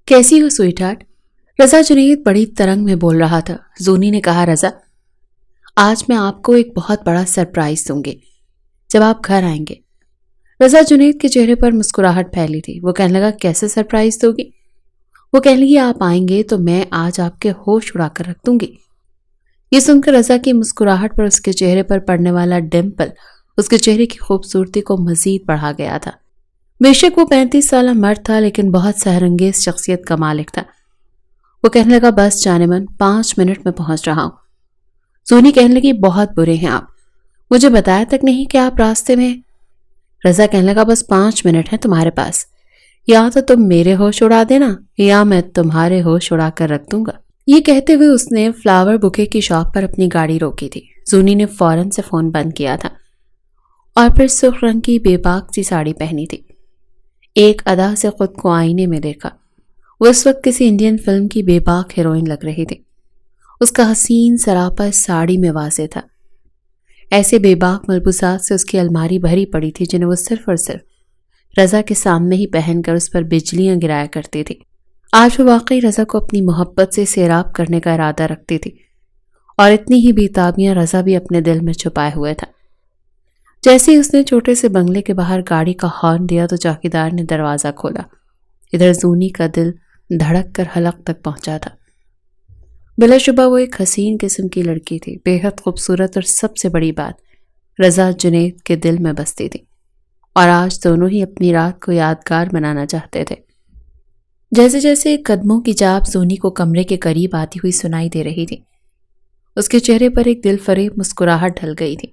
کیسی ہو sweet heart? رضا جنید بڑی ترنگ میں بول رہا تھا۔ زونی نے کہا، رضا آج میں آپ کو ایک بہت بڑا سرپرائز دوں گی جب آپ گھر آئیں گے۔ رضا جنید کے چہرے پر مسکراہٹ پھیلی تھی۔ وہ کہنے لگا، کیسے سرپرائز دو گی؟ وہ کہنے لگی، آپ آئیں گے تو میں آج آپ کے ہوش اڑا کر رکھ دوں گی۔ یہ سن کر رضا کی مسکراہٹ پر اس کے چہرے پر پڑنے والا ڈمپل اس کے چہرے کی خوبصورتی کو مزید بڑھا گیا تھا۔ بے شک وہ 35 سالہ مرد تھا، لیکن بہت سحرانگیز شخصیت کا مالک تھا۔ وہ کہنے لگا، بس جانے من 5 منٹ میں پہنچ رہا ہوں۔ زونی کہنے لگی، بہت برے ہیں آپ، مجھے بتایا تک نہیں کہ آپ راستے میں ہیں۔ رضا کہنے لگا، بس 5 منٹ ہیں تمہارے پاس، یا تو تم میرے ہوش اڑا دینا یا میں تمہارے ہوش اڑا کر رکھ دوں گا۔ یہ کہتے ہوئے اس نے فلاور بوکے کی شاپ پر اپنی گاڑی روکی تھی۔ زونی نے فوراً سے فون بند کیا تھا اور پھر سرخ رنگ کی بے باک سی ساڑی پہنی تھی۔ ایک ادا سے خود کو آئینے میں دیکھا۔ وہ اس وقت کسی انڈین فلم کی بے باک ہیروئن لگ رہی تھی۔ اس کا حسین سراپا ساڑی میں واضح تھا۔ ایسے بے باک ملبوسات سے اس کی الماری بھری پڑی تھی جنہیں وہ صرف اور صرف رضا کے سامنے ہی پہن کر اس پر بجلیاں گرایا کرتی تھی۔ آج وہ واقعی رضا کو اپنی محبت سے سیراب کرنے کا ارادہ رکھتی تھی، اور اتنی ہی بیتابیاں رضا بھی اپنے دل میں چھپائے ہوئے تھا۔ جیسے ہی اس نے چھوٹے سے بنگلے کے باہر گاڑی کا ہارن دیا تو چوکیدار نے دروازہ کھولا۔ ادھر زونی کا دل دھڑک کر حلق تک پہنچا تھا۔ بلا شبہ وہ ایک حسین قسم کی لڑکی تھی، بے حد خوبصورت، اور سب سے بڑی بات رضا جنید کے دل میں بستی تھی، اور آج دونوں ہی اپنی رات کو یادگار بنانا چاہتے تھے۔ جیسے جیسے قدموں کی چاپ زونی کو کمرے کے قریب آتی ہوئی سنائی دے رہی تھی، اس کے چہرے پر ایک دل فریب مسکراہٹ ڈھل گئی تھی۔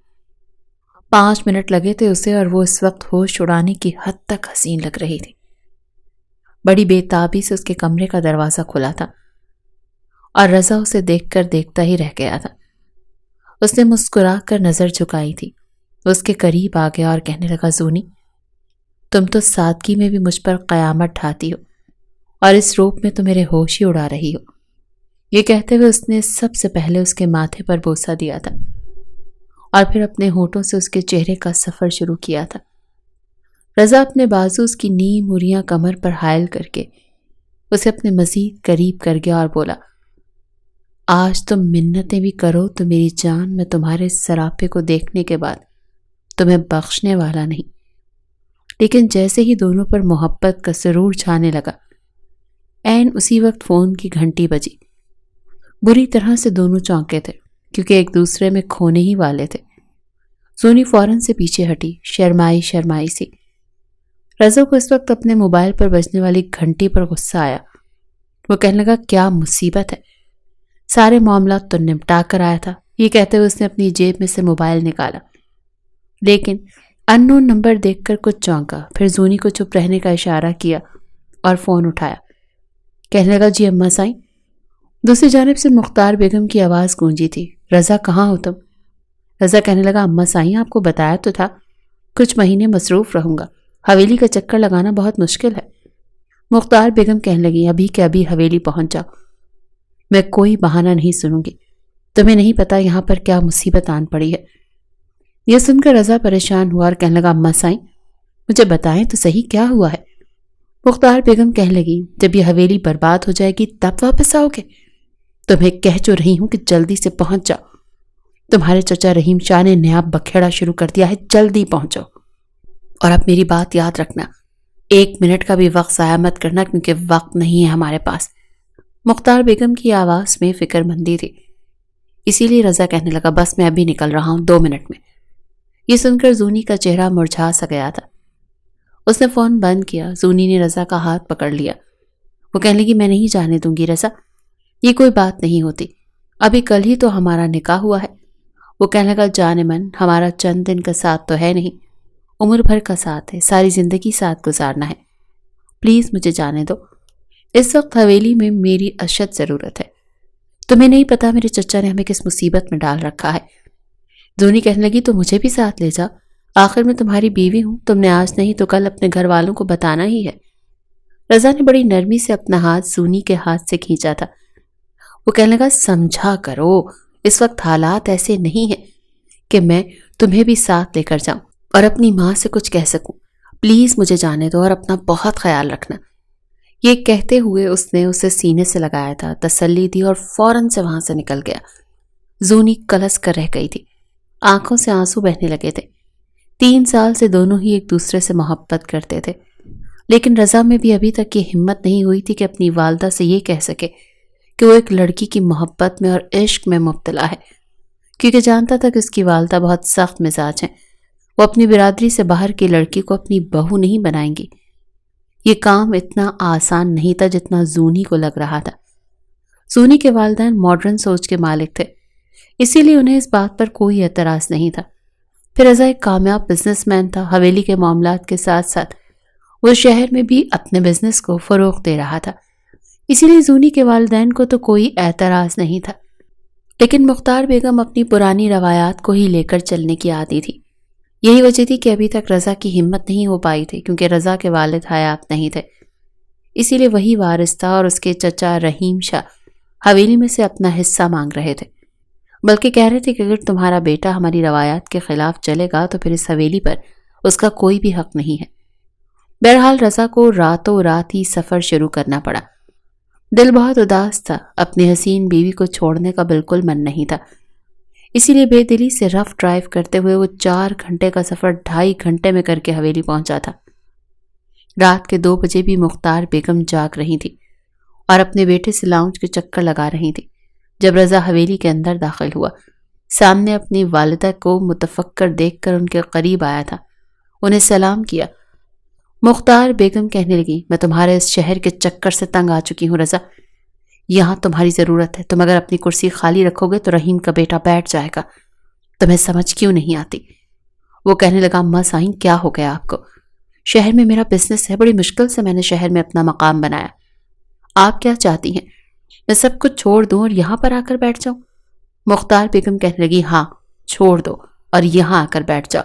5 منٹ لگے تھے اسے، اور وہ اس وقت ہوش اڑانے کی حد تک حسین لگ رہی تھی۔ بڑی بے تابی سے اس کے کمرے کا دروازہ کھلا تھا، اور رضا اسے دیکھ کر دیکھتا ہی رہ گیا تھا۔ اس نے مسکرا کر نظر جھکائی تھی۔ وہ اس کے قریب آ گیا اور کہنے لگا، زونی تم تو سادگی میں بھی مجھ پر قیامت ڈھاتی ہو، اور اس روپ میں تو میرے ہوش ہی اڑا رہی ہو۔ یہ کہتے ہوئے اس نے سب سے پہلے اس کے ماتھے پر بوسہ دیا تھا، اور پھر اپنے ہونٹوں سے اس کے چہرے کا سفر شروع کیا تھا۔ رضا اپنے بازو اس کی نیم اریاں کمر پر حائل کر کے اسے اپنے مزید قریب کر گیا اور بولا، آج تم منتیں بھی کرو تو میری جان میں تمہارے سراپے کو دیکھنے کے بعد تمہیں بخشنے والا نہیں۔ لیکن جیسے ہی دونوں پر محبت کا سرور چھانے لگا، عین اسی وقت فون کی گھنٹی بجی۔ بری طرح سے دونوں چونکے تھے، کیونکہ ایک دوسرے میں کھونے ہی والے تھے۔ زونی فوراً سے پیچھے ہٹی، شرمائی سی۔ رضا کو اس وقت اپنے موبائل پر بجنے والی گھنٹی پر غصہ آیا۔ وہ کہنے لگا، کیا مصیبت ہے، سارے معاملات تو نمٹا کر آیا تھا۔ یہ کہتے ہوئے اس نے اپنی جیب میں سے موبائل نکالا، لیکن ان نون نمبر دیکھ کر کچھ چونکا، پھر زونی کو چپ رہنے کا اشارہ کیا اور فون اٹھایا۔ کہنے لگا، جی اماں سائیں۔ دوسری جانب سے مختار بیگم کی آواز گونجی تھی، رضا کہاں ہو تم؟ رضا کہنے لگا، اماں سائیں آپ کو بتایا تو تھا کچھ مہینے مصروف رہوں گا، حویلی کا چکر لگانا بہت مشکل ہے۔ مختار بیگم کہنے لگی، ابھی کے ابھی حویلی پہنچ جاؤ، میں کوئی بہانہ نہیں سنوں گی، تمہیں نہیں پتا یہاں پر کیا مصیبت آن پڑی ہے۔ یہ سن کر رضا پریشان ہوا اور کہنے لگا، اماں سائیں مجھے بتائیں تو صحیح کیا ہوا ہے؟ مختار بیگم کہنے لگی، جب یہ حویلی برباد ہو جائے گی تب واپس آؤ گے؟ تمہیں کہہ جو رہی ہوں کہ جلدی سے پہنچ جاؤ، تمہارے چچا رحیم شاہ نے نیا بکھیڑا شروع کر دیا ہے، جلدی پہنچو۔ اور اب میری بات یاد رکھنا، 1 منٹ کا بھی وقت ضائع مت کرنا، کیونکہ وقت نہیں ہے ہمارے پاس۔ مختار بیگم کی آواز میں فکر مندی تھی، اسی لیے رضا کہنے لگا، بس میں ابھی نکل رہا ہوں 2 منٹ میں۔ یہ سن کر زونی کا چہرہ مرجھا سا گیا تھا۔ اس نے فون بند کیا۔ زونی نے رضا کا ہاتھ پکڑ لیا۔ وہ کہنے لگی، میں نہیں جانے دوں گی رضا، یہ کوئی بات نہیں ہوتی، ابھی کل ہی تو ہمارا نکاح ہوا ہے۔ وہ کہنے لگا، جانے من ہمارا چند دن کا ساتھ تو ہے نہیں، عمر بھر کا ساتھ ہے، ساری زندگی ساتھ گزارنا ہے، پلیز مجھے جانے دو۔ اس وقت حویلی میں میری اشد ضرورت ہے، تمہیں نہیں پتا میرے چچا نے ہمیں کس مصیبت میں ڈال رکھا ہے۔ زونی کہنے لگی، تو مجھے بھی ساتھ لے جا، آخر میں تمہاری بیوی ہوں، تم نے آج نہیں تو کل اپنے گھر والوں کو بتانا ہی ہے۔ رضا نے بڑی نرمی سے اپنا ہاتھ زونی کے ہاتھ سے کھینچا تھا۔ وہ کہنے لگا، سمجھا کرو، اس وقت حالات ایسے نہیں ہیں کہ میں تمہیں بھی ساتھ لے کر جاؤں اور اپنی ماں سے کچھ کہہ سکوں، پلیز مجھے جانے دو اور اپنا بہت خیال رکھنا۔ یہ کہتے ہوئے اس نے اسے سینے سے لگایا تھا، تسلی دی اور فوراً سے وہاں سے نکل گیا۔ زونی کلس کر رہ گئی تھی، آنکھوں سے آنسو بہنے لگے تھے۔ 3 سال سے دونوں ہی ایک دوسرے سے محبت کرتے تھے، لیکن رضا میں بھی ابھی تک یہ ہمت نہیں ہوئی تھی کہ اپنی والدہ سے یہ کہہ سکے کہ وہ ایک لڑکی کی محبت میں اور عشق میں مبتلا ہے، کیونکہ جانتا تھا کہ اس کی والدہ بہت سخت مزاج ہیں۔ وہ اپنی برادری سے باہر کی لڑکی کو اپنی بہو نہیں بنائیں گی۔ یہ کام اتنا آسان نہیں تھا جتنا زونی کو لگ رہا تھا۔ زونی کے والدین ماڈرن سوچ کے مالک تھے، اسی لیے انہیں اس بات پر کوئی اعتراض نہیں تھا۔ پھر رضا ایک کامیاب بزنس مین تھا، حویلی کے معاملات کے ساتھ ساتھ وہ شہر میں بھی اپنے بزنس کو فروغ دے رہا تھا، اسی لیے زونی کے والدین کو تو کوئی اعتراض نہیں تھا۔ لیکن مختار بیگم اپنی پرانی روایات کو ہی لے کر چلنے کی عادی تھی۔ یہی وجہ تھی کہ ابھی تک رضا کی ہمت نہیں ہو پائی تھی، کیونکہ رضا کے والد حیات نہیں تھے، اسی لیے وہی وارث تھا اور اس کے چچا رحیم شاہ حویلی میں سے اپنا حصہ مانگ رہے تھے، بلکہ کہہ رہے تھے کہ اگر تمہارا بیٹا ہماری روایات کے خلاف چلے گا تو پھر اس حویلی پر اس کا کوئی بھی حق نہیں ہے۔ بہرحال رضا کو راتوں رات ہی سفر شروع کرنا پڑا۔ دل بہت اداس تھا، اپنی حسین بیوی کو چھوڑنے کا بالکل من نہیں تھا، اسی لیے بے دلی سے رف ڈرائیو کرتے ہوئے وہ 4 گھنٹے کا سفر 2.5 گھنٹے میں کر کے حویلی پہنچا تھا۔ رات کے 2 بجے بھی مختار بیگم جاگ رہی تھی اور اپنے بیٹے سے لاؤنج کے چکر لگا رہی تھی۔ جب رضا حویلی کے اندر داخل ہوا، سامنے اپنی والدہ کو متفکر دیکھ کر ان کے قریب آیا تھا، انہیں سلام کیا۔ مختار بیگم کہنے لگی، میں تمہارے اس شہر کے چکر سے تنگ آ چکی ہوں رضا، یہاں تمہاری ضرورت ہے، تم اگر اپنی کرسی خالی رکھو گے تو رحیم کا بیٹا بیٹھ جائے گا، تمہیں سمجھ کیوں نہیں آتی؟ وہ کہنے لگا، اماں سائیں کیا ہو گیا آپ کو؟ شہر میں میرا بزنس ہے، بڑی مشکل سے میں نے شہر میں اپنا مقام بنایا، آپ کیا چاہتی ہیں میں سب کچھ چھوڑ دوں اور یہاں پر آ کر بیٹھ جاؤں؟ مختار بیگم کہنے لگی، ہاں چھوڑ دو اور یہاں آ کر بیٹھ جاؤ،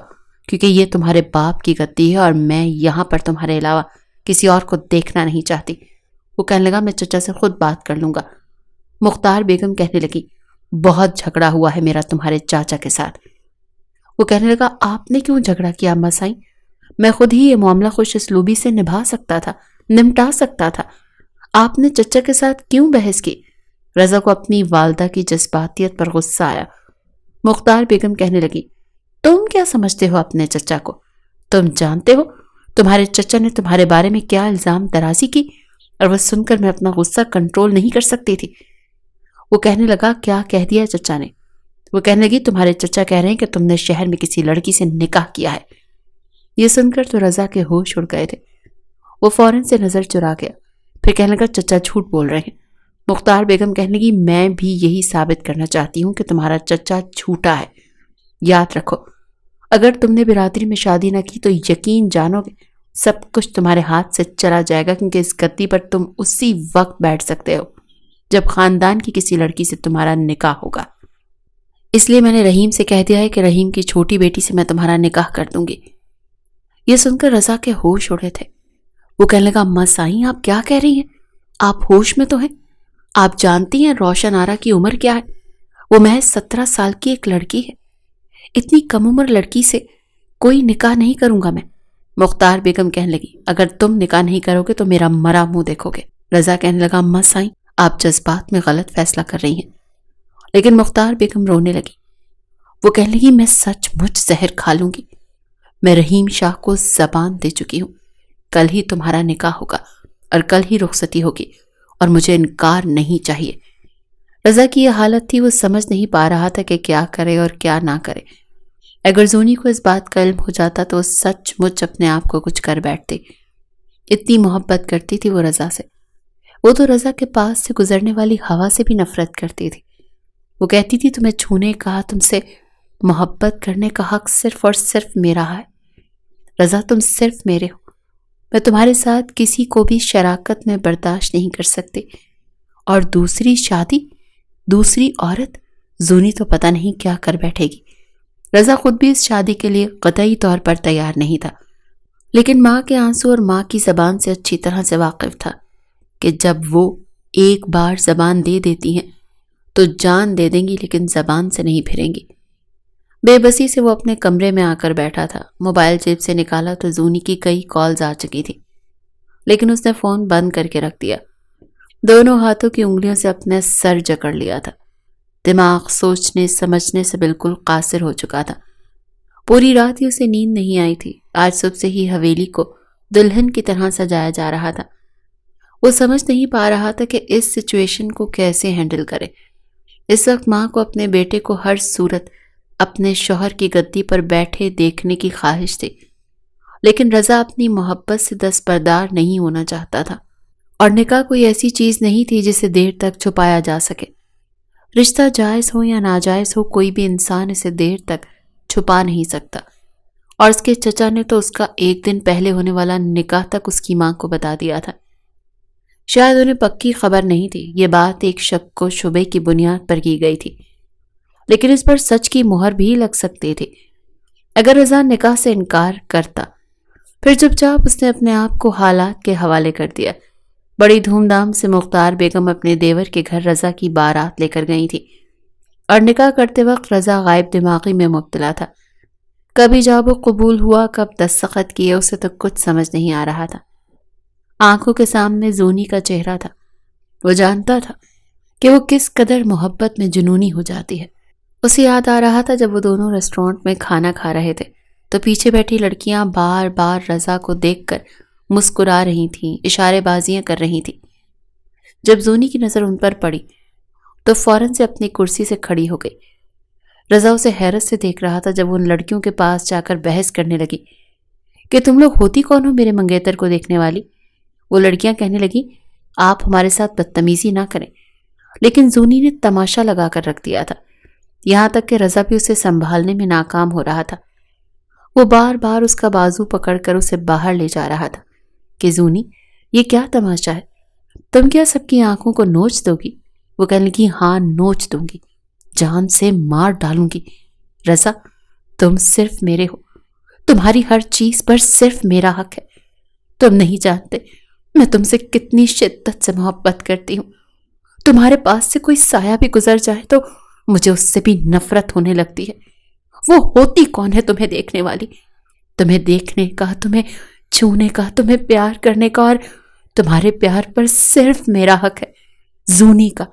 کیونکہ یہ تمہارے باپ کی گدی ہے اور میں یہاں پر تمہارے علاوہ کسی اور کو دیکھنا نہیں چاہتی۔ وہ کہنے لگا، میں چچا سے خود بات کر لوں گا۔ مختار بیگم کہنے لگی، بہت جھگڑا ہوا ہے میرا تمہارے چاچا کے ساتھ۔ وہ کہنے لگا، آپ نے کیوں جھگڑا کیا اماں سائیں؟ میں خود ہی یہ معاملہ خوش اسلوبی سے نمٹا سکتا تھا، آپ نے چچا کے ساتھ کیوں بحث کی؟ رضا کو اپنی والدہ کی جذباتیت پر غصہ آیا۔ مختار بیگم کہنے لگی، تم کیا سمجھتے ہو اپنے چچا کو؟ تم جانتے ہو تمہارے چچا نے تمہارے بارے میں کیا الزام درازی کی؟ اور وہ سن کر میں اپنا غصہ کنٹرول نہیں کر سکتی تھی۔ وہ کہنے لگا، کیا کہہ دیا چچا نے؟ وہ کہنے لگی، تمہارے چچا کہہ رہے ہیں کہ تم نے شہر میں کسی لڑکی سے نکاح کیا ہے۔ یہ سن کر تو رضا کے ہوش اڑ گئے تھے، وہ فوراً سے نظر چرا گیا، پھر کہنے لگا، چچا جھوٹ بول رہے ہیں۔ مختار بیگم کہنے لگی، میں بھی یہی ثابت کرنا چاہتی ہوں کہ تمہارا چچا جھوٹا ہے۔ یاد رکھو، اگر تم نے برادری میں شادی نہ کی تو یقین جانو گے سب کچھ تمہارے ہاتھ سے چلا جائے گا، کیونکہ اس گدی پر تم اسی وقت بیٹھ سکتے ہو جب خاندان کی کسی لڑکی سے تمہارا نکاح ہوگا۔ اس لیے میں نے رحیم سے کہہ دیا ہے کہ رحیم کی چھوٹی بیٹی سے میں تمہارا نکاح کر دوں گی۔ یہ سن کر رضا کے ہوش اڑے تھے، وہ کہنے لگا، اماں سائیں آپ کیا کہہ رہی ہیں؟ آپ ہوش میں تو ہیں؟ آپ جانتی ہیں روشن آرا کی عمر کیا ہے؟ وہ محض 17 سال کی ایک لڑکی ہے، اتنی کم عمر لڑکی سے کوئی نکاح نہیں کروں گا میں۔ مختار بیگم کہنے لگی، اگر تم نکاح نہیں کرو گے تو میرا مرا منہ دیکھو گے۔ رضا کہنے لگا، اماں سائیں آپ جذبات میں غلط فیصلہ کر رہی ہیں۔ لیکن مختار بیگم رونے لگی، وہ کہنے لگی، میں سچ مچ زہر کھا لوں گی، میں رحیم شاہ کو زبان دے چکی ہوں، کل ہی تمہارا نکاح ہوگا اور کل ہی رخصتی ہوگی اور مجھے انکار نہیں چاہیے۔ رضا کی یہ حالت تھی، وہ سمجھ نہیں پا رہا تھا کہ کیا کرے اور کیا نہ کرے۔ اگر زونی کو اس بات کا علم ہو جاتا تو وہ سچ مچ اپنے آپ کو کچھ کر بیٹھتی، اتنی محبت کرتی تھی وہ رضا سے۔ وہ تو رضا کے پاس سے گزرنے والی ہوا سے بھی نفرت کرتی تھی۔ وہ کہتی تھی، تمہیں چھونے کا، تم سے محبت کرنے کا حق صرف اور صرف میرا ہے رضا، تم صرف میرے ہو، میں تمہارے ساتھ کسی کو بھی شراکت میں برداشت نہیں کر سکتی۔ اور دوسری شادی، دوسری عورت، زونی تو پتہ نہیں کیا کر بیٹھے گی۔ رضا خود بھی اس شادی کے لیے قطعی طور پر تیار نہیں تھا، لیکن ماں کے آنسو اور ماں کی زبان سے اچھی طرح سے واقف تھا کہ جب وہ ایک بار زبان دے دیتی ہیں تو جان دے دیں گی، لیکن زبان سے نہیں پھریں گی۔ بے بسی سے وہ اپنے کمرے میں آ کر بیٹھا تھا، موبائل جیب سے نکالا تو زونی کی کئی کالز آ چکی تھی۔ لیکن اس نے فون بند کر کے رکھ دیا۔ دونوں ہاتھوں کی انگلیوں سے اپنے سر جکڑ لیا تھا۔ دماغ سوچنے سمجھنے سے بالکل قاصر ہو چکا تھا۔ پوری رات ہی اسے نیند نہیں آئی تھی۔ آج صبح سے ہی حویلی کو دلہن کی طرح سجایا جا رہا تھا۔ وہ سمجھ نہیں پا رہا تھا کہ اس سچویشن کو کیسے ہینڈل کرے۔ اس وقت ماں کو اپنے بیٹے کو ہر صورت اپنے شوہر کی گدی پر بیٹھے دیکھنے کی خواہش تھی، لیکن رضا اپنی محبت سے دستبردار نہیں ہونا چاہتا تھا، اور نکاح کوئی ایسی چیز نہیں تھی جسے دیر تک چھپایا جا سکے۔ رشتہ جائز ہو یا ناجائز ہو، کوئی بھی انسان اسے دیر تک چھپا نہیں سکتا، اور اس کے چچا نے تو اس کا ایک دن پہلے ہونے والا نکاح تک اس کی ماں کو بتا دیا تھا۔ شاید انہیں پکی خبر نہیں تھی، یہ بات ایک شک و شبے کی بنیاد پر کی گئی تھی، لیکن اس پر سچ کی مہر بھی لگ سکتی تھی۔ اگر رضا نکاح سے انکار کرتا، پھر چپ چاپ اس نے اپنے آپ کو حالات کے حوالے کر دیا۔ بڑی دھوم دھام سے مختار بیگم اپنے دیور کے گھر رضا کی بارات لے کر گئی تھی، اور نکاح کرتے وقت رضا غائب دماغی میں مبتلا تھا۔ کبھی جواب قبول ہوا، کب دستخط کیے، اسے تو کچھ سمجھ نہیں آ رہا تھا۔ آنکھوں کے سامنے زونی کا چہرہ تھا۔ وہ جانتا تھا کہ وہ کس قدر محبت میں جنونی ہو جاتی ہے۔ اسے یاد آ رہا تھا جب وہ دونوں ریسٹورانٹ میں کھانا کھا رہے تھے تو پیچھے بیٹھی لڑکیاں بار بار رضا کو دیکھ کر مسکرا رہی تھیں، اشارے بازیاں کر رہی تھیں۔ جب زونی کی نظر ان پر پڑی تو فوراً سے اپنی کرسی سے کھڑی ہو گئی۔ رضا اسے حیرت سے دیکھ رہا تھا جب ان لڑکیوں کے پاس جا کر بحث کرنے لگی کہ تم لوگ ہوتی کون ہو میرے منگیتر کو دیکھنے والی؟ وہ لڑکیاں کہنے لگی آپ ہمارے ساتھ بدتمیزی نہ کریں، لیکن زونی نے تماشا لگا کر رکھ دیا تھا، یہاں تک کہ رضا بھی اسے سنبھالنے میں ناکام ہو رہا تھا۔ وہ بار بار اس کا بازو پکڑ کر اسے باہر لے جا رہا تھا کہ زونی یہ کیا تماشا ہے، تم کیا سب کی آنکھوں کو نوچ دو گی؟ وہ کہنے لگی ہاں نوچ دوں گی، جان سے مار ڈالوں گی۔ رضا تم صرف میرے ہو، تمہاری ہر چیز پر صرف میرا حق ہے۔ تم نہیں جانتے میں تم سے کتنی شدت سے محبت کرتی ہوں۔ تمہارے پاس سے کوئی سایہ بھی گزر جائے تو مجھے اس سے بھی نفرت ہونے لگتی ہے۔ وہ ہوتی کون ہے تمہیں دیکھنے والی؟ تمہیں دیکھنے کا، تمہیں چھونے کا، تمہیں پیار کرنے کا، اور تمہارے پیار پر صرف میرا حق ہے، زونی کا۔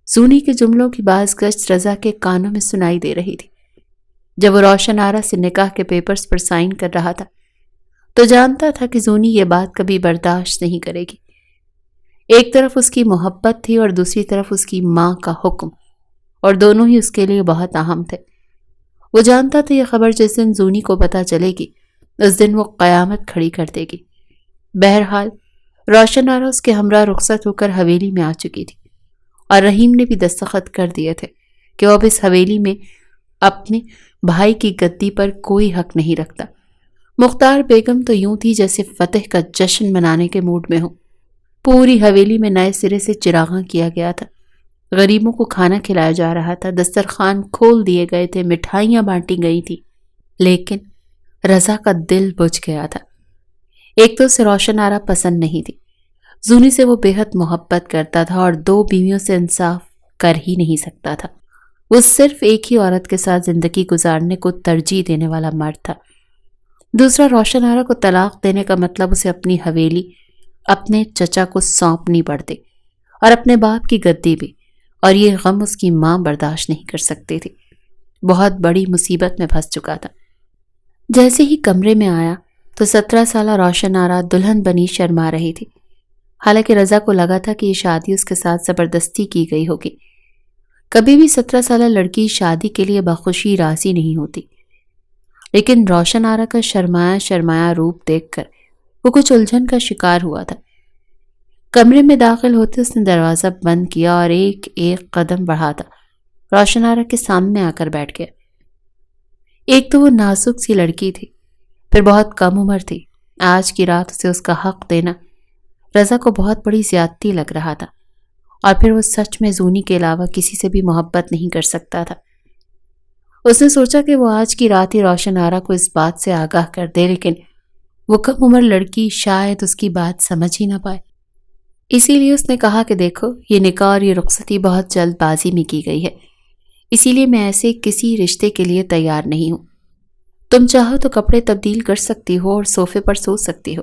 زونی کے جملوں کی باز گشت رضا کے کانوں میں سنائی دے رہی تھی۔ جب وہ روشن آرا سے نکاح کے پیپرز پر سائن کر رہا تھا تو جانتا تھا کہ زونی یہ بات کبھی برداشت نہیں کرے گی۔ ایک طرف اس کی محبت تھی اور دوسری طرف اس کی ماں کا حکم، اور دونوں ہی اس کے لیے بہت اہم تھے۔ وہ جانتا تھا یہ خبر جس دن زونی کو پتہ چلے گی اس دن وہ قیامت کھڑی کر دے گی۔ بہرحال روشن آرا اس کے ہمراہ رخصت ہو کر حویلی میں آ چکی تھی، اور رحیم نے بھی دستخط کر دیے تھے کہ وہ اب اس حویلی میں اپنے بھائی کی گدی پر کوئی حق نہیں رکھتا۔ مختار بیگم تو یوں تھی جیسے فتح کا جشن منانے کے موڈ میں ہو۔ پوری حویلی میں نئے سرے سے چراغاں کیا گیا تھا، غریبوں کو کھانا کھلایا جا رہا تھا، دسترخوان کھول دیے گئے تھے، مٹھائیاں بانٹی گئی تھی، لیکن رضا کا دل بجھ گیا تھا۔ ایک تو اسے روشن آرا پسند نہیں تھی، زونی سے وہ بے حد محبت کرتا تھا اور دو بیویوں سے انصاف کر ہی نہیں سکتا تھا۔ وہ صرف ایک ہی عورت کے ساتھ زندگی گزارنے کو ترجیح دینے والا مرد تھا۔ دوسرا، روشن آرا کو طلاق دینے کا مطلب اسے اپنی حویلی اپنے چچا کو سونپنی پڑتی، اور اپنے باپ کی گدی بھی، اور یہ غم اس کی ماں برداشت نہیں کر سکتی تھی۔ بہت بڑی مصیبت میں پھنس چکا تھا۔ جیسے ہی کمرے میں آیا تو 17 سالہ روشن آرا دلہن بنی شرما رہی تھی، حالانکہ رضا کو لگا تھا کہ یہ شادی اس کے ساتھ زبردستی کی گئی ہوگی۔ کبھی بھی 17 سالہ لڑکی شادی کے لیے بخوشی راضی نہیں ہوتی، لیکن روشن آرا کا شرمایا شرمایا روپ دیکھ کر وہ کچھ الجھن کا شکار ہوا تھا۔ کمرے میں داخل ہوتے اس نے دروازہ بند کیا اور ایک ایک قدم بڑھاتا روشن آرا کے سامنے آ کر بیٹھ گیا۔ ایک تو وہ نازک سی لڑکی تھی، پھر بہت کم عمر تھی۔ آج کی رات اسے اس کا حق دینا رضا کو بہت بڑی زیادتی لگ رہا تھا، اور پھر وہ سچ میں زونی کے علاوہ کسی سے بھی محبت نہیں کر سکتا تھا۔ اس نے سوچا کہ وہ آج کی رات ہی روشن آرا کو اس بات سے آگاہ کر دے، لیکن وہ کم عمر لڑکی شاید اس کی بات سمجھ ہی نہ پائے۔ اسی لیے اس نے کہا کہ دیکھو، یہ نکاح اور یہ رخصتی بہت جلد بازی میں کی گئی ہے، اسی لیے میں ایسے کسی رشتے کے لیے تیار نہیں ہوں۔ تم چاہو تو کپڑے تبدیل کر سکتی ہو اور صوفے پر سو سکتی ہو۔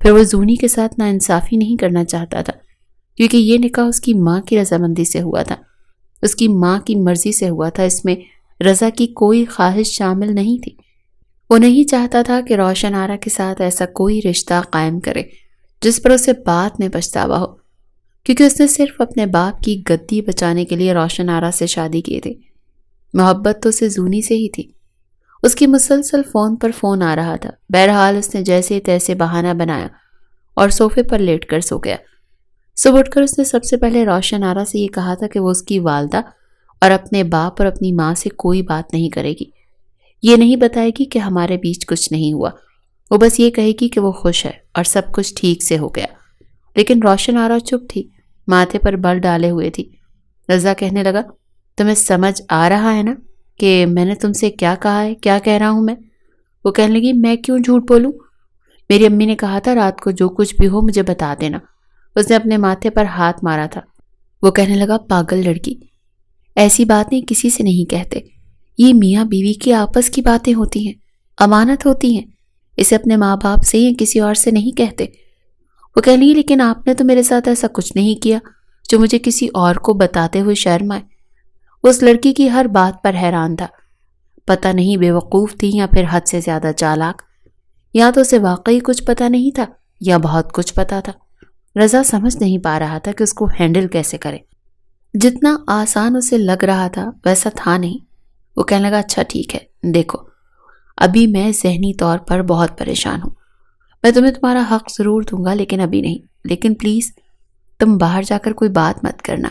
پھر وہ زونی کے ساتھ ناانصافی نہیں کرنا چاہتا تھا، کیونکہ یہ نکاح اس کی ماں کی رضامندی سے ہوا تھا، اس کی ماں کی مرضی سے ہوا تھا، اس میں رضا کی کوئی خواہش شامل نہیں تھی۔ وہ نہیں چاہتا تھا کہ روشن آرا کے ساتھ ایسا کوئی رشتہ قائم کرے جس پر اسے بعد میں پچھتاوا ہو، کیونکہ اس نے صرف اپنے باپ کی گدی بچانے کے لیے روشن آرا سے شادی کی تھی۔ محبت تو اسے زونی سے ہی تھی۔ اس کی مسلسل فون پر فون آ رہا تھا۔ بہرحال اس نے جیسے تیسے بہانہ بنایا اور صوفے پر لیٹ کر سو گیا۔ صبح اٹھ کر اس نے سب سے پہلے روشن آرا سے یہ کہا تھا کہ وہ اس کی والدہ اور اپنے باپ اور اپنی ماں سے کوئی بات نہیں کرے گی، یہ نہیں بتائے گی کہ ہمارے بیچ کچھ نہیں ہوا، وہ بس یہ کہے گی کہ وہ خوش ہے اور سب کچھ ٹھیک سے ہو گیا۔ لیکن روشن آرا چپ تھی، ماتھے پر بل ڈالے ہوئے تھی۔ رضا کہنے لگا، تمہیں سمجھ آ رہا ہے نا کہ میں نے تم سے کیا کہا ہے، کیا کہہ رہا ہوں میں؟ وہ کہنے لگی، میں کیوں جھوٹ بولوں؟ میری امی نے کہا تھا رات کو جو کچھ بھی ہو مجھے بتا دینا۔ اس نے اپنے ماتھے پر ہاتھ مارا تھا۔ وہ کہنے لگا، پاگل لڑکی، ایسی باتیں کسی سے نہیں کہتے، یہ میاں بیوی کی آپس کی باتیں ہوتی ہیں، امانت ہوتی ہیں، اسے اپنے ماں باپ سے یا کسی اور سے نہیں کہتے۔ وہ کہنے لگی، لیکن آپ نے تو میرے ساتھ ایسا کچھ نہیں کیا جو مجھے کسی اور کو بتاتے ہوئے شرم آئے۔ وہ اس لڑکی کی ہر بات پر حیران تھا، پتہ نہیں بے وقوف تھی یا پھر حد سے زیادہ چالاک، یا تو اسے واقعی کچھ پتہ نہیں تھا یا بہت کچھ پتہ تھا۔ رضا سمجھ نہیں پا رہا تھا کہ اس کو ہینڈل کیسے کرے۔ جتنا آسان اسے لگ رہا تھا ویسا تھا نہیں۔ وہ کہنے لگا، اچھا ٹھیک ہے، دیکھو ابھی میں ذہنی طور پر بہت پریشان ہوں، میں تمہیں تمہارا حق ضرور دوں گا لیکن ابھی نہیں، لیکن پلیز تم باہر جا کر کوئی بات مت کرنا۔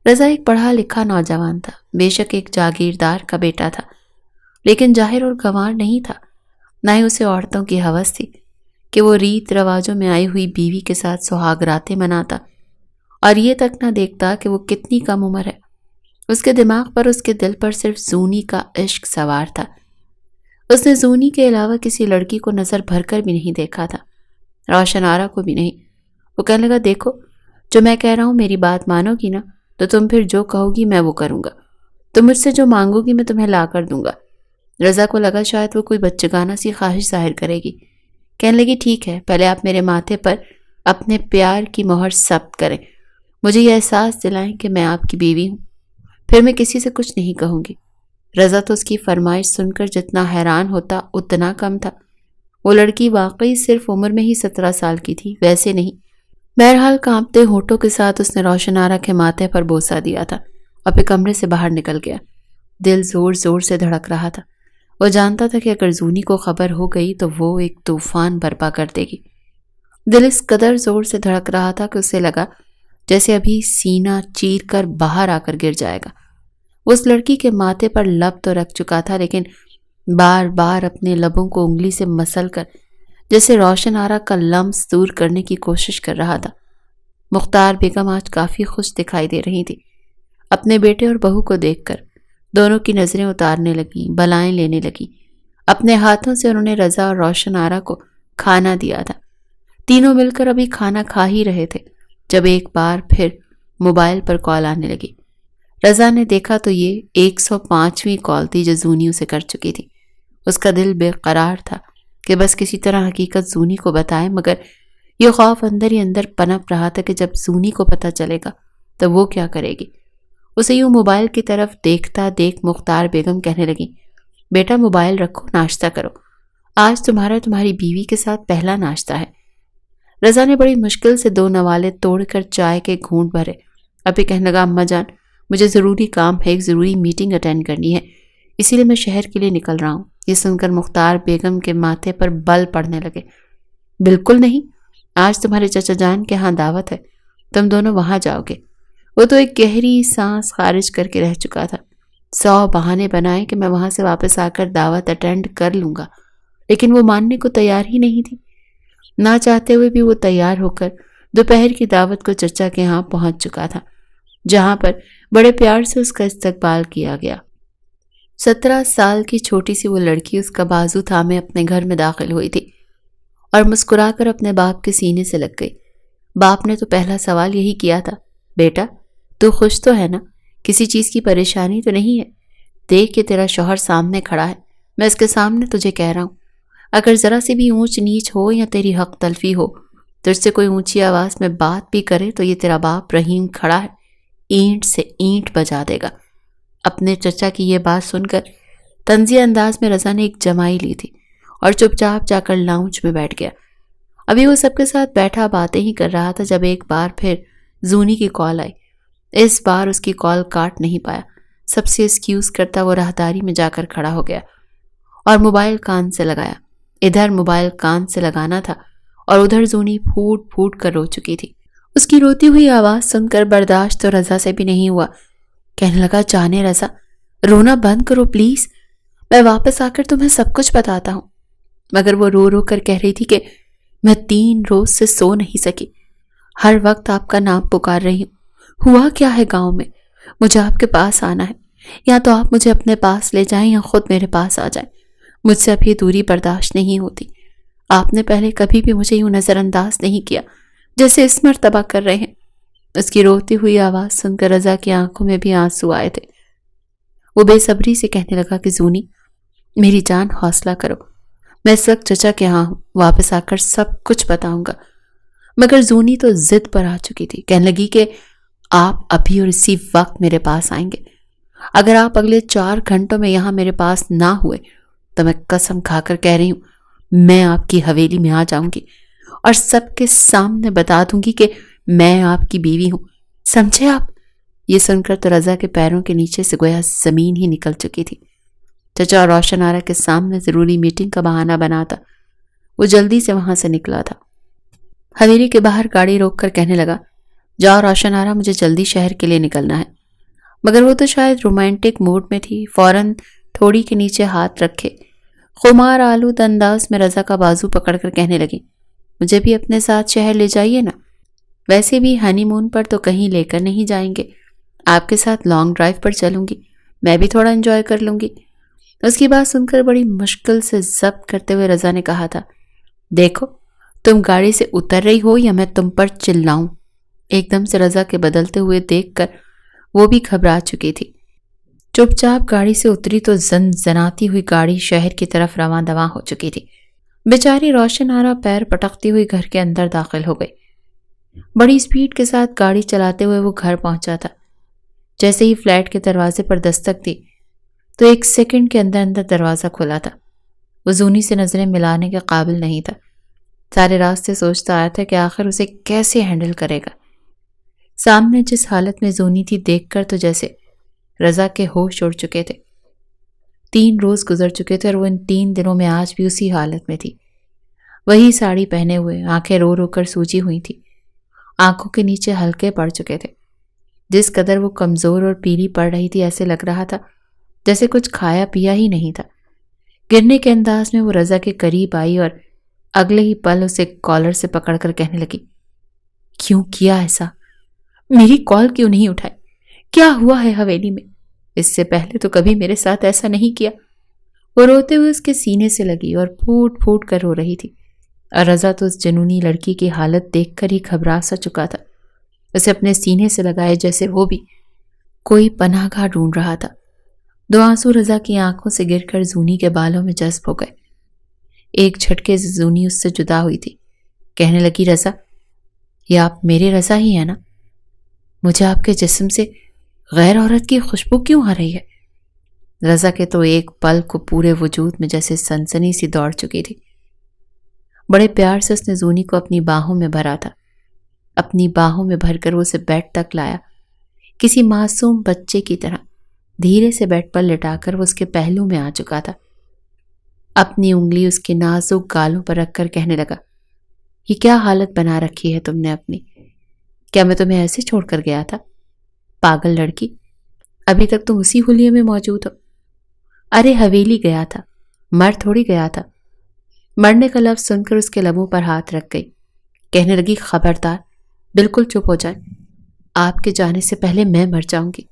رضا ایک پڑھا لکھا نوجوان تھا، بے شک ایک جاگیردار کا بیٹا تھا، لیکن جاہر اور گنوار نہیں تھا، نہ ہی اسے عورتوں کی ہوس تھی کہ وہ ریت رواجوں میں آئی ہوئی بیوی کے ساتھ سہاگ راتیں مناتا، اور یہ تک نہ دیکھتا کہ وہ کتنی کم عمر ہے۔ اس کے دماغ پر، اس کے دل پر صرف زونی کا عشق سوار تھا۔ اس نے زونی کے علاوہ کسی لڑکی کو نظر بھر کر بھی نہیں دیکھا تھا، روشن آرا کو بھی نہیں۔ وہ کہنے لگا، دیکھو جو میں کہہ رہا ہوں میری بات مانو گی نا تو تم پھر جو کہو گی میں وہ کروں گا، تم مجھ سے جو مانگو گی میں تمہیں لا کر دوں گا۔ رضا کو لگا شاید وہ کوئی بچگانہ سی خواہش ظاہر کرے گی۔ کہنے لگی، ٹھیک ہے، پہلے آپ میرے ماتھے پر اپنے پیار کی مہر ثبت کریں، مجھے یہ احساس دلائیں کہ میں آپ کی بیوی ہوں، پھر میں کسی سے کچھ نہیں کہوں گی۔ رضا تو اس کی فرمائش سن کر جتنا حیران ہوتا اتنا کم تھا۔ وہ لڑکی واقعی صرف عمر میں ہی 17 سال کی تھی، ویسے نہیں۔ بہرحال کانپتے ہونٹوں کے ساتھ اس نے روشن آرا کے ماتھے پر بوسہ دیا تھا اور پھر کمرے سے باہر نکل گیا۔ دل زور زور سے دھڑک رہا تھا۔ وہ جانتا تھا کہ اگر زونی کو خبر ہو گئی تو وہ ایک طوفان برپا کر دے گی۔ دل اس قدر زور سے دھڑک رہا تھا کہ اسے لگا جیسے ابھی سینہ چیر کر باہر آ کر گر جائے گا۔ وہ اس لڑکی کے ماتھے پر لب تو رکھ چکا تھا، لیکن بار بار اپنے لبوں کو انگلی سے مسل کر جیسے روشن آرا کا لمس دور کرنے کی کوشش کر رہا تھا۔ مختار بیگم آج کافی خوش دکھائی دے رہی تھی۔ اپنے بیٹے اور بہو کو دیکھ کر دونوں کی نظریں اتارنے لگیں، بلائیں لینے لگیں۔ اپنے ہاتھوں سے انہوں نے رضا اور روشن آرا کو کھانا دیا تھا۔ تینوں مل کر ابھی کھانا کھا ہی رہے تھے جب ایک بار پھر موبائل پر کال آنے لگی۔ رضا نے دیکھا تو یہ 105ویں کال تھی جو زونی اسے کر چکی تھی۔ اس کا دل بے قرار تھا کہ بس کسی طرح حقیقت زونی کو بتائے، مگر یہ خوف اندر ہی اندر پنپ رہا تھا کہ جب زونی کو پتہ چلے گا تو وہ کیا کرے گی۔ اسے یوں موبائل کی طرف دیکھتا دیکھ مختار بیگم کہنے لگی، بیٹا موبائل رکھو، ناشتہ کرو، آج تمہاری بیوی کے ساتھ پہلا ناشتہ ہے۔ رضا نے بڑی مشکل سے 2 نوالے توڑ کر چائے کے گھونٹ بھرے، ابھی کہنے لگا، اماں جان مجھے ضروری کام ہے، ایک ضروری میٹنگ اٹینڈ کرنی ہے، اسی لیے میں شہر کے لیے نکل رہا ہوں۔ یہ سن کر مختار بیگم کے ماتھے پر بل پڑنے لگے۔ بالکل نہیں، آج تمہارے چچا جان کے ہاں دعوت ہے، تم دونوں وہاں جاؤ گے۔ وہ تو ایک گہری سانس خارج کر کے رہ چکا تھا۔ 100 بہانے بنائے کہ میں وہاں سے واپس آ کر دعوت اٹینڈ کر لوں گا، لیکن وہ ماننے کو تیار ہی نہیں تھی۔ نہ چاہتے ہوئے بھی وہ تیار ہو کر دوپہر کی دعوت کو چچا کے ہاں پہنچ چکا تھا، جہاں پر بڑے پیار سے اس کا استقبال کیا گیا۔ 17 سال کی چھوٹی سی وہ لڑکی اس کا بازو تھامے اپنے گھر میں داخل ہوئی تھی اور مسکرا کر اپنے باپ کے سینے سے لگ گئی۔ باپ نے تو پہلا سوال یہی کیا تھا، بیٹا تو خوش تو ہے نا، کسی چیز کی پریشانی تو نہیں ہے؟ دیکھ کہ تیرا شوہر سامنے کھڑا ہے، میں اس کے سامنے تجھے کہہ رہا ہوں، اگر ذرا سی بھی اونچ نیچ ہو یا تیری حق تلفی ہو، تجھ سے کوئی اونچی آواز میں بات بھی کرے تو یہ تیرا باپ رحیم کھڑا ہے، اینٹ سے اینٹ بجا دے گا۔ اپنے چچا کی یہ بات سن کر طنزیہ انداز میں رضا نے ایک جمائی لی تھی اور چپ چاپ جا کر لاؤنج میں بیٹھ گیا۔ ابھی وہ سب کے ساتھ بیٹھا باتیں ہی کر رہا تھا جب ایک بار پھر زونی کی کال آئی۔ اس بار اس کی کال کاٹ نہیں پایا۔ سب سے ایکسکیوز کرتا وہ راہداری میں جا کر کھڑا ہو گیا اور موبائل کان سے لگایا۔ ادھر موبائل کان سے لگانا تھا اور ادھر زونی پھوٹ پھوٹ کر رو چکی تھی۔ اس کی روتی ہوئی آواز سن کر برداشت تو رضا سے بھی نہیں ہوا۔ کہنے لگا، جانے رضا، رونا بند کرو پلیز، میں واپس آ کر تمہیں سب کچھ بتاتا ہوں۔ مگر وہ رو رو کر کہہ رہی تھی کہ میں 3 روز سے سو نہیں سکی، ہر وقت آپ کا نام پکار رہی ہوں۔ ہوا کیا ہے گاؤں میں؟ مجھے آپ کے پاس آنا ہے، یا تو آپ مجھے اپنے پاس لے جائیں یا خود میرے پاس آ جائیں۔ مجھ سے اب یہ دوری برداشت نہیں ہوتی۔ آپ نے پہلے کبھی بھی مجھے یوں نظر انداز نہیں کیا جیسے اس مرتبہ کر رہے ہیں۔ اس کی روتی ہوئی آواز سن کر رضا کی آنکھوں میں بھی آنسو آئے تھے۔ وہ بے صبری سے کہنے لگا کہ زونی، میری جان حوصلہ کرو، میں اس وقت چچا کے ہاں ہوں، واپس آ کر سب کچھ بتاؤں گا۔ مگر زونی تو ضد پر آ چکی تھی، کہنے لگی کہ آپ ابھی اور اسی وقت میرے پاس آئیں گے۔ اگر آپ اگلے 4 گھنٹوں میں یہاں میرے پاس نہ ہوئے تو میں قسم کھا کر کہہ رہی ہوں، میں آپ کی حویلی میں آ جاؤں گی اور سب کے سامنے بتا دوں گی کہ میں آپ کی بیوی ہوں، سمجھے آپ؟ یہ سن کر تو رضا کے پیروں کے نیچے سے گویا زمین ہی نکل چکی تھی۔ چچا اور روشن آرا کے سامنے ضروری میٹنگ کا بہانہ بناتا وہ جلدی سے وہاں سے نکلا تھا۔ حویلی کے باہر گاڑی روک کر کہنے لگا، جاؤ روشن آرا، مجھے جلدی شہر کے لیے نکلنا ہے۔ مگر وہ تو شاید رومانٹک موڈ میں تھی، فوراً تھوڑی کے نیچے ہاتھ رکھے خمار آلود انداز میں رضا کا بازو پکڑ کر کہنے لگی، مجھے بھی اپنے ساتھ شہر لے جائیے نا، ویسے بھی ہنی مون پر تو کہیں لے کر نہیں جائیں گے، آپ کے ساتھ لانگ ڈرائیو پر چلوں گی، میں بھی تھوڑا انجوائے کر لوں گی۔ اس کی بات سن کر بڑی مشکل سے ضبط کرتے ہوئے رضا نے کہا تھا، دیکھو تم گاڑی سے اتر رہی ہو یا میں تم پر چلاؤں۔ ایک دم سے رضا کے بدلتے ہوئے دیکھ کر وہ بھی گھبرا چکی تھی۔ چپ چاپ گاڑی سے اتری تو زنزناتی ہوئی گاڑی شہر کی طرف رواں دواں ہو چکی تھی۔ بیچاری روشن آرا پیر پٹکتی ہوئی گھر کے اندر داخل ہو گئی۔ بڑی سپیڈ کے ساتھ گاڑی چلاتے ہوئے وہ گھر پہنچا تھا۔ جیسے ہی فلیٹ کے دروازے پر دستک دی تو 1 سیکنڈ کے اندر اندر دروازہ کھلا تھا۔ وہ زونی سے نظریں ملانے کے قابل نہیں تھا۔ سارے راستے سوچتا آیا تھا کہ آخر اسے کیسے ہینڈل کرے گا۔ سامنے جس حالت میں زونی تھی دیکھ کر تو جیسے رضا کے ہوش اڑ چکے تھے۔ 3 روز گزر چکے تھے اور وہ ان 3 دنوں میں آج بھی اسی حالت میں تھی۔ وہی ساڑی پہنے ہوئے، آنکھیں رو رو کر سوجی ہوئی تھی، آنکھوں کے نیچے ہلکے پڑ چکے تھے۔ جس قدر وہ کمزور اور پیلی پڑ رہی تھی، ایسے لگ رہا تھا جیسے کچھ کھایا پیا ہی نہیں تھا۔ گرنے کے انداز میں وہ رضا کے قریب آئی اور اگلے ہی پل اسے کالر سے پکڑ کر کہنے لگی، کیوں کیا ایسا؟ میری کال کیوں نہیں اٹھائی؟ کیا ہوا ہے حویلی میں؟ اس سے پہلے تو کبھی میرے ساتھ ایسا نہیں کیا۔ وہ روتے ہوئے اس کے سینے سے لگی اور پھوٹ پھوٹ کر رو رہی تھی، اور رضا تو اس جنونی لڑکی کی حالت دیکھ کر ہی گھبرا سا چکا تھا۔ اسے اپنے سینے سے لگائے جیسے وہ بھی کوئی پناہ گاہ ڈھونڈ رہا تھا۔ 2 آنسو رضا کی آنکھوں سے گر کر زونی کے بالوں میں جذب ہو گئے۔ ایک جھٹکے سے زونی اس سے جدا ہوئی تھی۔ کہنے لگی، رضا، یہ آپ میرے رضا ہی ہیں نا؟ مجھے آپ کے جسم سے غیر عورت کی خوشبو کیوں آ رہی ہے؟ رضا کے تو ایک پل کو پورے وجود میں جیسے سنسنی سی دوڑ چکی تھی۔ بڑے پیار سے اس نے زونی کو اپنی باہوں میں بھرا تھا۔ اپنی باہوں میں بھر کر وہ اسے بیڈ تک لایا، کسی معصوم بچے کی طرح دھیرے سے بیڈ پر لٹا کر وہ اس کے پہلو میں آ چکا تھا۔ اپنی انگلی اس کے نازک گالوں پر رکھ کر کہنے لگا، یہ کیا حالت بنا رکھی ہے تم نے اپنی؟ کیا میں تمہیں ایسے چھوڑ کر گیا تھا؟ پاگل لڑکی، ابھی تک تم اسی حلیے میں موجود ہو۔ ارے حویلی گیا تھا، مر تھوڑی گیا تھا۔ مرنے کا لفظ سن کر اس کے لبوں پر ہاتھ رکھ گئی۔ کہنے لگی، خبردار، بالکل چپ ہو جائے، آپ کے جانے سے پہلے میں مر جاؤں گی۔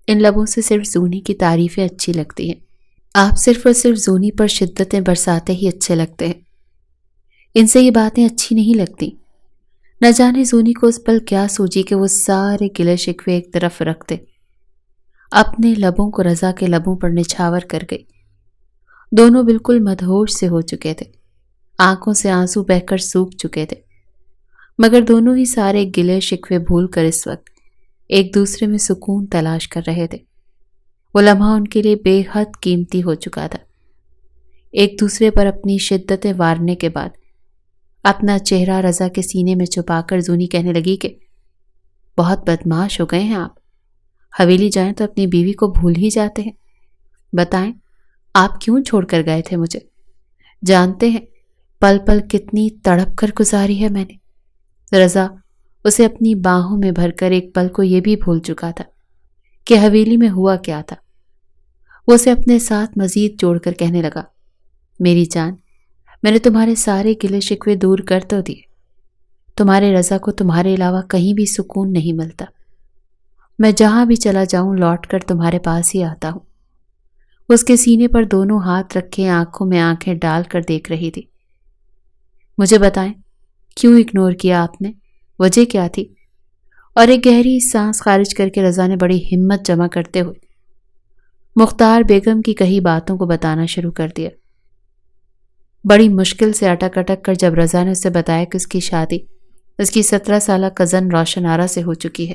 ان لبوں سے صرف زونی کی تعریفیں اچھی لگتی ہیں۔ آپ صرف اور صرف زونی پر شدتیں برساتے ہی اچھے لگتے ہیں، ان سے یہ باتیں اچھی نہیں لگتی۔ نہ جانے زونی کو اس پل کیا سوچی کہ وہ سارے گلے شکوے ایک طرف رکھتے اپنے لبوں کو رضا کے لبوں پر نچھاور کر گئی۔ دونوں بالکل مدہوش سے ہو چکے تھے، آنکھوں سے آنسو بہہ کر سوکھ چکے تھے، مگر دونوں ہی سارے گلے شکوے بھول کر اس وقت ایک دوسرے میں سکون تلاش کر رہے تھے۔ وہ لمحہ ان کے لیے بے حد قیمتی ہو چکا تھا۔ ایک دوسرے پر اپنی شدتیں وارنے کے بعد اپنا چہرہ رضا کے سینے میں چھپا کر زونی کہنے لگی کہ بہت بدمعاش ہو گئے ہیں آپ، حویلی جائیں تو اپنی بیوی کو بھول ہی جاتے ہیں۔ بتائیں آپ کیوں چھوڑ کر گئے تھے مجھے؟ جانتے ہیں پل پل کتنی تڑپ کر گزاری ہے میں نے۔ رضا اسے اپنی باہوں میں بھر کر ایک پل کو یہ بھی بھول چکا تھا کہ حویلی میں ہوا کیا تھا۔ وہ اسے اپنے ساتھ مزید جوڑ کر کہنے لگا، میری جان، میں نے تمہارے سارے گلے شکوے دور کر تو دیے۔ تمہارے رضا کو تمہارے علاوہ کہیں بھی سکون نہیں ملتا۔ میں جہاں بھی چلا جاؤں لوٹ کر تمہارے پاس ہی آتا ہوں۔ اس کے سینے پر دونوں ہاتھ رکھے آنکھوں میں آنکھیں ڈال کر دیکھ رہی تھی۔ مجھے بتائیں کیوں اگنور کیا آپ نے؟ وجہ کیا تھی؟ اور ایک گہری سانس خارج کر کے رضا نے بڑی ہمت جمع کرتے ہوئے مختار بیگم کی کہی باتوں کو بتانا شروع کر دیا۔ بڑی مشکل سے اٹک اٹک کر جب رضا نے اسے بتایا کہ اس کی شادی اس کی 17 سالہ کزن روشن آرا سے ہو چکی ہے،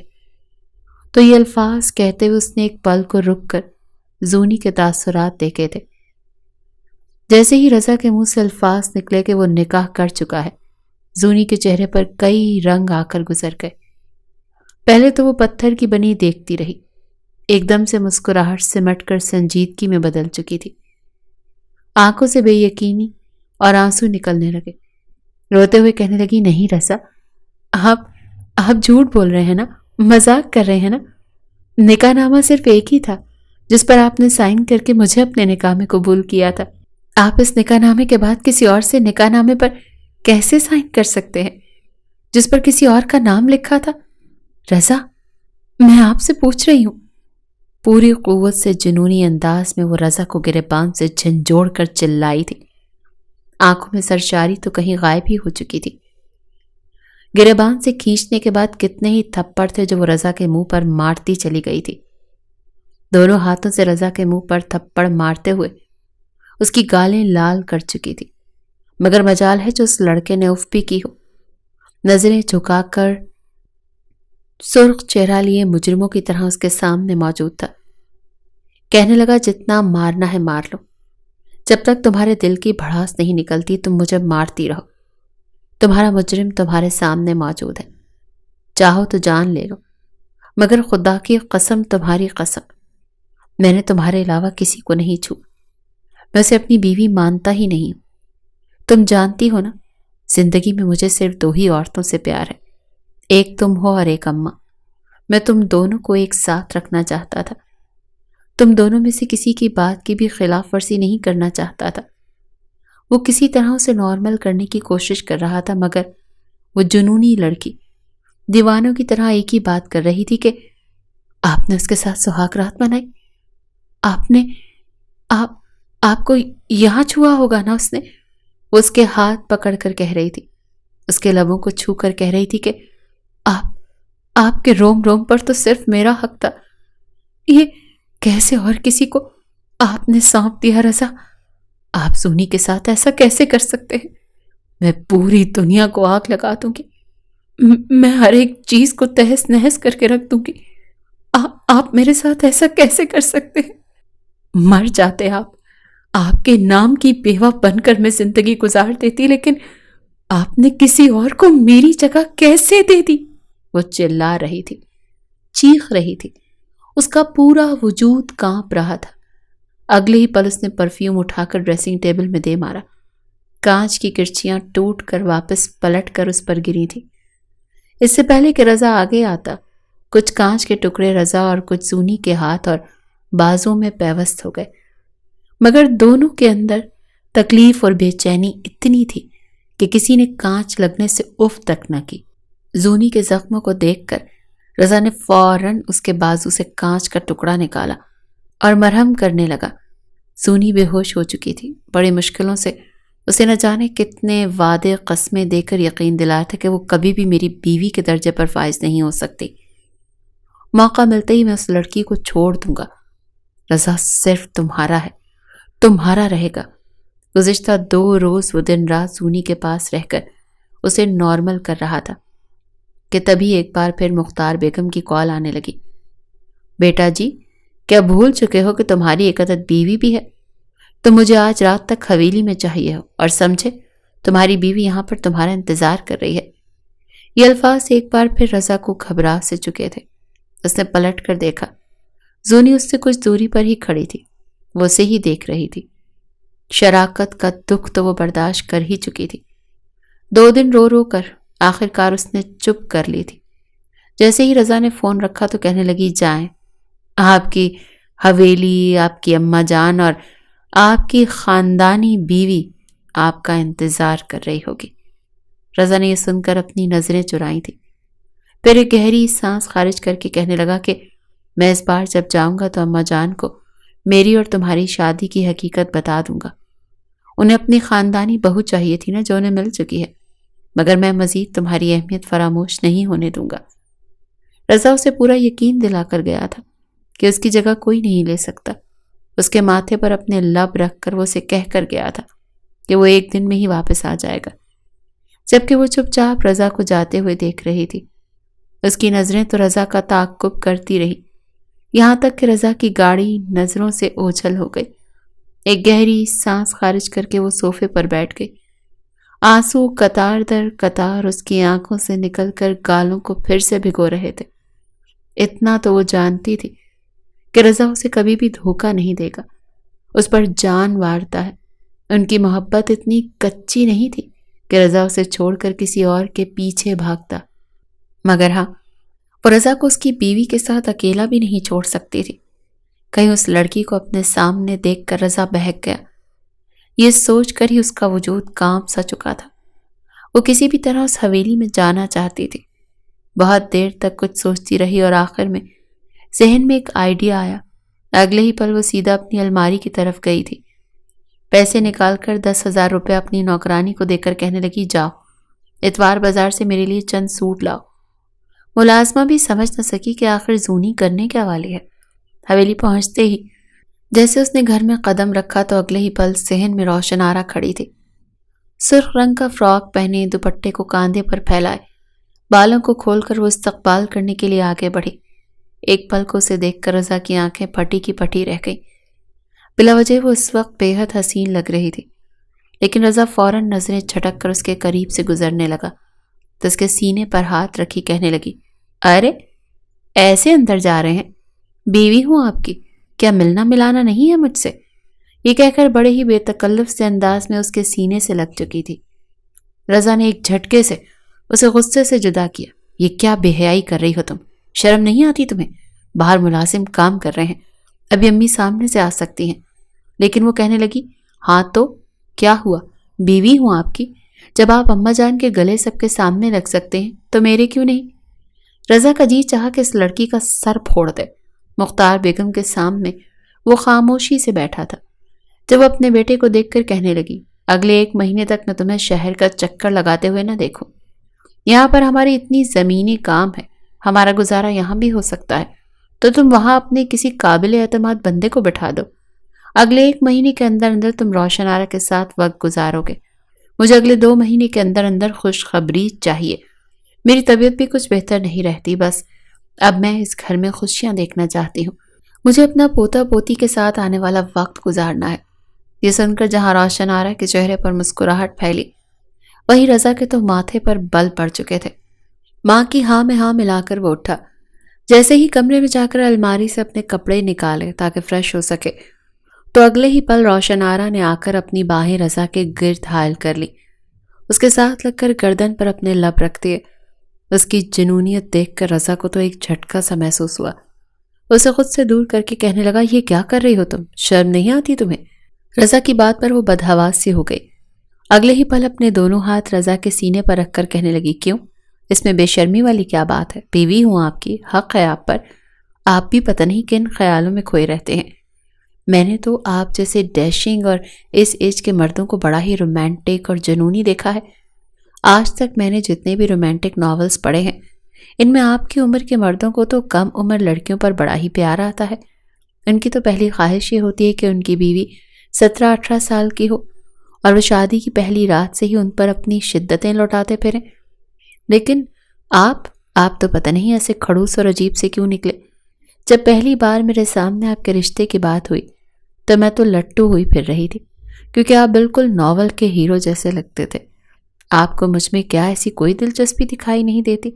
تو یہ الفاظ کہتے ہوئے اس نے ایک پل کو رک کر زونی کے تاثرات دیکھے تھے۔ جیسے ہی رضا کے منہ سے الفاظ نکلے کہ وہ نکاح کر چکا ہے، زونی کے چہرے پر کئی رنگ آ کر گزر گئے۔ پہلے تو وہ پتھر کی بنی دیکھتی رہی، ایک دم سے مسکراہٹ سمٹ کر سنجیدگی میں بدل چکی تھی۔ آنکھوں سے بے یقینی اور آنسو نکلنے لگے۔ روتے ہوئے کہنے لگی، نہیں رضا، آپ جھوٹ بول رہے ہیں نا، مذاق کر رہے ہیں نا۔ نکاح نامہ صرف ایک ہی تھا جس پر آپ نے سائن کر کے مجھے اپنے نکاح میں قبول کیا تھا۔ آپ اس نکاح نامے کے بعد کسی اور سے نکاح نامے پر کیسے سائن کر سکتے ہیں جس پر کسی اور کا نام لکھا تھا؟ رضا، میں آپ سے پوچھ رہی ہوں۔ پوری قوت سے جنونی انداز میں وہ رضا کو گریبان سے جھنجھوڑ کر چلائی تھی۔ آنکھوں میں سرشاری تو کہیں غائب ہی ہو چکی تھی۔ گریبان سے کھینچنے کے بعد کتنے ہی تھپڑ تھے جو وہ رضا کے منہ پر مارتی چلی گئی تھی۔ دونوں ہاتھوں سے رضا کے منہ پر تھپڑ مارتے ہوئے اس کی گالیں لال کر چکی تھی، مگر مجال ہے جو اس لڑکے نے اف بھی کی ہو۔ نظریں جھکا کر سرخ چہرہ لیے مجرموں کی طرح اس کے سامنے موجود تھا۔ کہنے لگا، جتنا مارنا ہے مار لو، جب تک تمہارے دل کی بھڑاس نہیں نکلتی تم مجھے مارتی رہو۔ تمہارا مجرم تمہارے سامنے موجود ہے، چاہو تو جان لے لو، مگر خدا کی قسم، تمہاری قسم، میں نے تمہارے علاوہ کسی کو نہیں چھوا۔ میں اسے اپنی بیوی مانتا ہی نہیں ہوں۔ تم جانتی ہو نا، زندگی میں مجھے صرف 2 ہی عورتوں سے پیار ہے، ایک تم ہو اور ایک اماں۔ میں تم دونوں کو ایک ساتھ رکھنا چاہتا تھا۔ تم دونوں میں سے کسی کی بات کی بھی خلاف ورزی نہیں کرنا چاہتا تھا۔ وہ کسی طرح اسے نارمل کرنے کی کوشش کر رہا تھا، مگر وہ جنونی لڑکی دیوانوں کی طرح ایک ہی بات کر رہی تھی کہ آپ نے اس کے ساتھ سہاگ رات منائی، آپ کو یہاں چھوا ہوگا نا اس نے۔ وہ اس کے ہاتھ پکڑ کر کہہ رہی تھی، اس کے لبوں کو چھو کر کہہ رہی تھی کہ آپ کے روم روم پر تو صرف میرا حق تھا، یہ کیسے اور کسی کو آپ نے سونپ دیا؟ رضا، آپ زونی کے ساتھ ایسا کیسے کر سکتے ہیں؟ میں پوری دنیا کو آگ لگا دوں گی، میں ہر ایک چیز کو تہس نہس کر کے رکھ دوں گی۔ آپ میرے ساتھ ایسا کیسے کر سکتے ہیں؟ مر جاتے آپ کے نام کی بیوہ بن کر میں زندگی گزار دیتی، لیکن آپ نے کسی اور کو میری جگہ کیسے دے دی؟ وہ چلا رہی تھی، چیخ رہی تھی، اس کا پورا وجود کانپ رہا تھا۔ اگلے ہی پل اس نے پرفیوم اٹھا کر ڈریسنگ ٹیبل میں دے مارا۔ کانچ کی کرچیاں ٹوٹ کر واپس پلٹ کر اس پر گری تھی۔ اس سے پہلے کہ رضا آگے آتا، کچھ کانچ کے ٹکڑے رضا اور کچھ زونی کے ہاتھ اور بازوں میں پیوست ہو گئے، مگر دونوں کے اندر تکلیف اور بے چینی اتنی تھی کہ کسی نے کانچ لگنے سے اف تک نہ کی۔ زونی کے زخموں کو دیکھ کر رضا نے فوراً اس کے بازو سے کانچ کا ٹکڑا نکالا اور مرہم کرنے لگا۔ زونی بے ہوش ہو چکی تھی۔ بڑی مشکلوں سے اسے نہ جانے کتنے وعدے قسمیں دے کر یقین دلایا تھا کہ وہ کبھی بھی میری بیوی کے درجے پر فائز نہیں ہو سکتی۔ موقع ملتے ہی میں اس لڑکی کو چھوڑ دوں گا۔ رضا صرف تمہارا ہے، تمہارا رہے گا۔ گزشتہ 2 روز وہ دن رات زونی کے پاس رہ کر اسے نارمل کر رہا تھا کہ تبھی ایک بار پھر مختار بیگم کی کال آنے لگی۔ بیٹا جی، کیا بھول چکے ہو کہ تمہاری ایک عدد بیوی بھی ہے؟ تو مجھے آج رات تک حویلی میں چاہیے ہو، اور سمجھے تمہاری بیوی یہاں پر تمہارا انتظار کر رہی ہے۔ یہ الفاظ ایک بار پھر رضا کو گھبرا سے چکے تھے۔ اس نے پلٹ کر دیکھا، زونی اس سے کچھ دوری پر ہی کھڑی تھی، وہ اسے ہی دیکھ رہی تھی۔ شراکت کا دکھ تو وہ برداشت کر ہی چکی تھی۔ 2 دن رو رو کر آخر کار اس نے چپ کر لی تھی۔ جیسے ہی رضا نے فون رکھا تو کہنے لگی، جائیں، آپ کی حویلی، آپ کی اماں جان اور آپ کی خاندانی بیوی آپ کا انتظار کر رہی ہوگی۔ رضا نے یہ سن کر اپنی نظریں چرائی تھی، پھر ایک گہری سانس خارج کر کے کہنے لگا کہ میں اس بار جب جاؤں گا تو اماں جان کو میری اور تمہاری شادی کی حقیقت بتا دوں گا۔ انہیں اپنی خاندانی بہو چاہیے تھی نا، جو انہیں مل چکی ہے، مگر میں مزید تمہاری اہمیت فراموش نہیں ہونے دوں گا۔ رضا اسے پورا یقین دلا کر گیا تھا کہ اس کی جگہ کوئی نہیں لے سکتا۔ اس کے ماتھے پر اپنے لب رکھ کر وہ اسے کہہ کر گیا تھا کہ وہ ایک دن میں ہی واپس آ جائے گا، جبکہ وہ چپ چاپ رضا کو جاتے ہوئے دیکھ رہی تھی۔ اس کی نظریں تو رضا کا تعاقب کرتی رہی، یہاں تک کہ رضا کی گاڑی نظروں سے اوجھل ہو گئی۔ ایک گہری سانس خارج کر کے وہ صوفے پر بیٹھ گئی۔ آنسو قطار در قطار اس کی آنکھوں سے نکل کر گالوں کو پھر سے بھگو رہے تھے۔ اتنا تو وہ جانتی تھی کہ رضا اسے کبھی بھی دھوکہ نہیں دے گا، اس پر جان وارتا ہے۔ ان کی محبت اتنی کچی نہیں تھی کہ رضا اسے چھوڑ کر کسی اور کے پیچھے بھاگتا، مگر ہاں، وہ رضا کو اس کی بیوی کے ساتھ اکیلا بھی نہیں چھوڑ سکتی تھی۔ کہیں اس لڑکی کو اپنے سامنے دیکھ کر رضا بہک گیا۔ یہ سوچ کر ہی اس کا وجود کانپ سا چکا تھا۔ وہ کسی بھی طرح اس حویلی میں جانا چاہتی تھی۔ بہت دیر تک کچھ سوچتی رہی اور آخر میں ذہن میں ایک آئیڈیا آیا۔ اگلے ہی پل وہ سیدھا اپنی الماری کی طرف گئی تھی۔ پیسے نکال کر 10,000 روپے اپنی نوکرانی کو دے کر کہنے لگی، جاؤ اتوار بازار سے میرے لیے چند سوٹ لاؤ۔ ملازمہ بھی سمجھ نہ سکی کہ آخر زونی کرنے کیا والی ہے۔ حویلی پہنچتے ہی جیسے اس نے گھر میں قدم رکھا تو اگلے ہی پل صحن میں روشن آرا کھڑی تھی۔ سرخ رنگ کا فراک پہنے، دوپٹے کو کاندھے پر پھیلائے، بالوں کو کھول کر وہ استقبال کرنے کے لیے آگے بڑھی۔ ایک پل کو اسے دیکھ کر رضا کی آنکھیں پھٹی کی پھٹی رہ گئیں۔ بلا وجہ وہ اس وقت بے حد حسین لگ رہی تھی، لیکن رضا فوراً نظریں چھٹک کر اس کے قریب سے گزرنے لگا تو اس کے سینے پر ہاتھ رکھی کہنے لگی، ارے ایسے اندر جا رہے ہیں؟ بیوی ہوں آپ کی، کیا ملنا ملانا نہیں ہے مجھ سے؟ یہ کہہ کر بڑے ہی بے تکلف سے انداز میں اس کے سینے سے لگ چکی تھی۔ رضا نے ایک جھٹکے سے اسے غصے سے جدا کیا۔ یہ کیا بے حیائی کر رہی ہو تم؟ شرم نہیں آتی تمہیں؟ باہر ملازم کام کر رہے ہیں، ابھی امی سامنے سے آ سکتی ہیں۔ لیکن وہ کہنے لگی، ہاں تو کیا ہوا، بیوی ہوں آپ کی، جب آپ اماں جان کے گلے سب کے سامنے رکھ سکتے ہیں تو میرے کیوں نہیں؟ رضا کا جی چاہا کہ اس لڑکی کا سر پھوڑ دے۔ مختار بیگم کے سامنے وہ خاموشی سے بیٹھا تھا جب وہ اپنے بیٹے کو دیکھ کر کہنے لگی، اگلے 1 مہینے تک نہ تمہیں شہر کا چکر لگاتے ہوئے نہ دیکھو۔ یہاں پر ہماری اتنی زمینی کام ہے، ہمارا گزارا یہاں بھی ہو سکتا ہے، تو تم وہاں اپنے کسی قابل اعتماد بندے کو بٹھا دو۔ اگلے 1 مہینے کے اندر اندر تم روشن آرا کے ساتھ وقت گزارو گے۔ مجھے اگلے 2 مہینے کے اندر اندر خوشخبری چاہیے۔ میری طبیعت بھی کچھ بہتر نہیں رہتی، بس اب میں اس گھر میں خوشیاں دیکھنا چاہتی ہوں۔ مجھے اپنا پوتا پوتی کے ساتھ آنے والا وقت گزارنا ہے۔ یہ سن کر جہاں روشن آرا کے چہرے پر مسکراہٹ پھیلی، وہیں رضا کے تو ماتھے پر بل پڑ چکے تھے۔ ماں کی ہاں میں ہاں ملا کر وہ اٹھا۔ جیسے ہی کمرے میں جا کر الماری سے اپنے کپڑے نکالے تاکہ فریش ہو سکے، تو اگلے ہی پل روشن آرا نے آ کر اپنی باہیں رضا کے گرد حائل کر لی۔ اس کے ساتھ لگ کر گردن پر اپنے لب رکھ دیے۔ اس کی جنونیت دیکھ کر رضا کو تو ایک جھٹکا سا محسوس ہوا۔ اسے خود سے دور کر کے کہنے لگا، یہ کیا کر رہی ہو تم؟ شرم نہیں آتی تمہیں؟ رضا کی بات پر وہ بدحواس سی ہو گئی۔ اگلے ہی پل اپنے دونوں ہاتھ رضا کے سینے پر رکھ کر کہنے لگی، کیوں؟ اس میں بے شرمی والی کیا بات ہے؟ بیوی ہوں آپ کی، حق ہے آپ پر۔ آپ بھی پتہ نہیں کن خیالوں میں کھوئے رہتے ہیں۔ میں نے تو آپ جیسے ڈیشنگ اور اس ایج کے مردوں کو بڑا ہی رومانٹک اور جنونی دیکھا ہے۔ آج تک میں نے جتنے بھی رومانٹک ناولز پڑھے ہیں، ان میں آپ کی عمر کے مردوں کو تو کم عمر لڑکیوں پر بڑا ہی پیار آتا ہے۔ ان کی تو پہلی خواہش یہ ہوتی ہے کہ ان کی بیوی 17-18 سال کی ہو، اور وہ شادی کی پہلی رات سے ہی ان پر اپنی شدتیں لوٹاتے پھریں. لیکن آپ تو پتہ نہیں ایسے کھڑوس اور عجیب سے کیوں نکلے. جب پہلی بار میرے سامنے آپ کے رشتے کی بات ہوئی تو میں تو لٹو ہوئی پھر رہی تھی، کیونکہ آپ بالکل ناول کے ہیرو جیسے لگتے تھے. آپ کو مجھ میں کیا ایسی کوئی دلچسپی دکھائی نہیں دیتی؟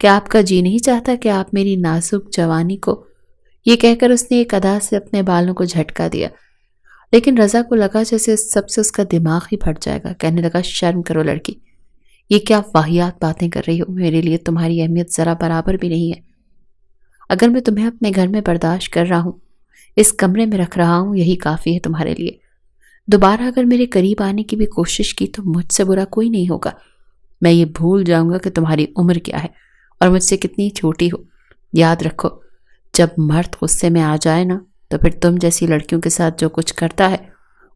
کیا آپ کا جی نہیں چاہتا کہ آپ میری نازک جوانی کو؟ یہ کہہ کر اس نے ایک ادا سے اپنے بالوں کو جھٹکا دیا. لیکن رضا کو لگا جیسے سب سے اس کا دماغ ہی پھٹ جائے گا. کہنے لگا، شرم کرو لڑکی، یہ کیا واہیات باتیں کر رہی ہو؟ میرے لیے تمہاری اہمیت ذرا برابر بھی نہیں ہے. اگر میں تمہیں اپنے گھر میں برداشت کر رہا ہوں، اس کمرے میں رکھ رہا ہوں، یہی کافی ہے تمہارے لیے. دوبارہ اگر میرے قریب آنے کی بھی کوشش کی تو مجھ سے برا کوئی نہیں ہوگا. میں یہ بھول جاؤں گا کہ تمہاری عمر کیا ہے اور مجھ سے کتنی چھوٹی ہو. یاد رکھو، جب مرد غصے میں آ جائے نا تو پھر تم جیسی لڑکیوں کے ساتھ جو کچھ کرتا ہے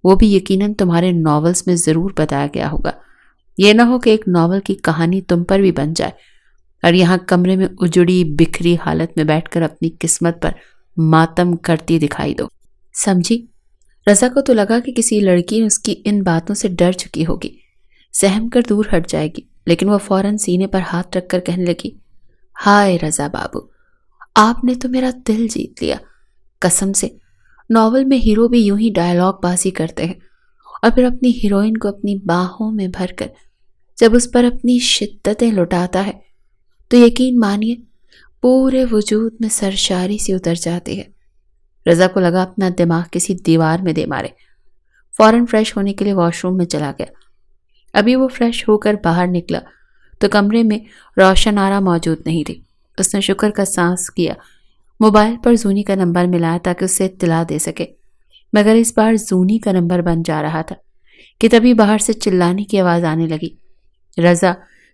وہ بھی یقیناً تمہارے ناولز میں ضرور بتایا گیا ہوگا. یہ نہ ہو کہ ایک ناول کی کہانی تم پر بھی بن جائے اور یہاں کمرے میں اجڑی بکھری حالت میں بیٹھ کر اپنی قسمت پر ماتم کرتی دکھائی دو. سمجھی؟ رضا کو تو لگا کہ کسی لڑکی اس کی ان باتوں سے ڈر چکی ہوگی، سہم کر دور ہٹ جائے گی، لیکن وہ فوراً سینے پر ہاتھ رکھ کر کہنے لگی، ہائے رضا بابو، آپ نے تو میرا دل جیت لیا. قسم سے، ناول میں ہیرو بھی یوں ہی ڈائیلاگ بازی کرتے ہیں اور پھر اپنی ہیروئن کو اپنی باہوں میں بھر کر جب اس پر اپنی شدتیں لٹاتا ہے تو یقین مانیے پورے وجود میں سرشاری سی اتر جاتی ہے. رضا کو لگا اپنا دماغ کسی دیوار میں دے مارے. فوراً فریش ہونے کے لیے واش روم میں چلا گیا. ابھی وہ فریش ہو کر باہر نکلا تو کمرے میں روشن آرا موجود نہیں تھی. اس نے شکر کا سانس کیا، موبائل پر زونی کا نمبر ملایا تاکہ اسے اطلاع دے سکے، مگر اس بار زونی کا نمبر بن جا رہا تھا کہ تبھی باہر سے چلانے کی آواز آنے لگی، رضا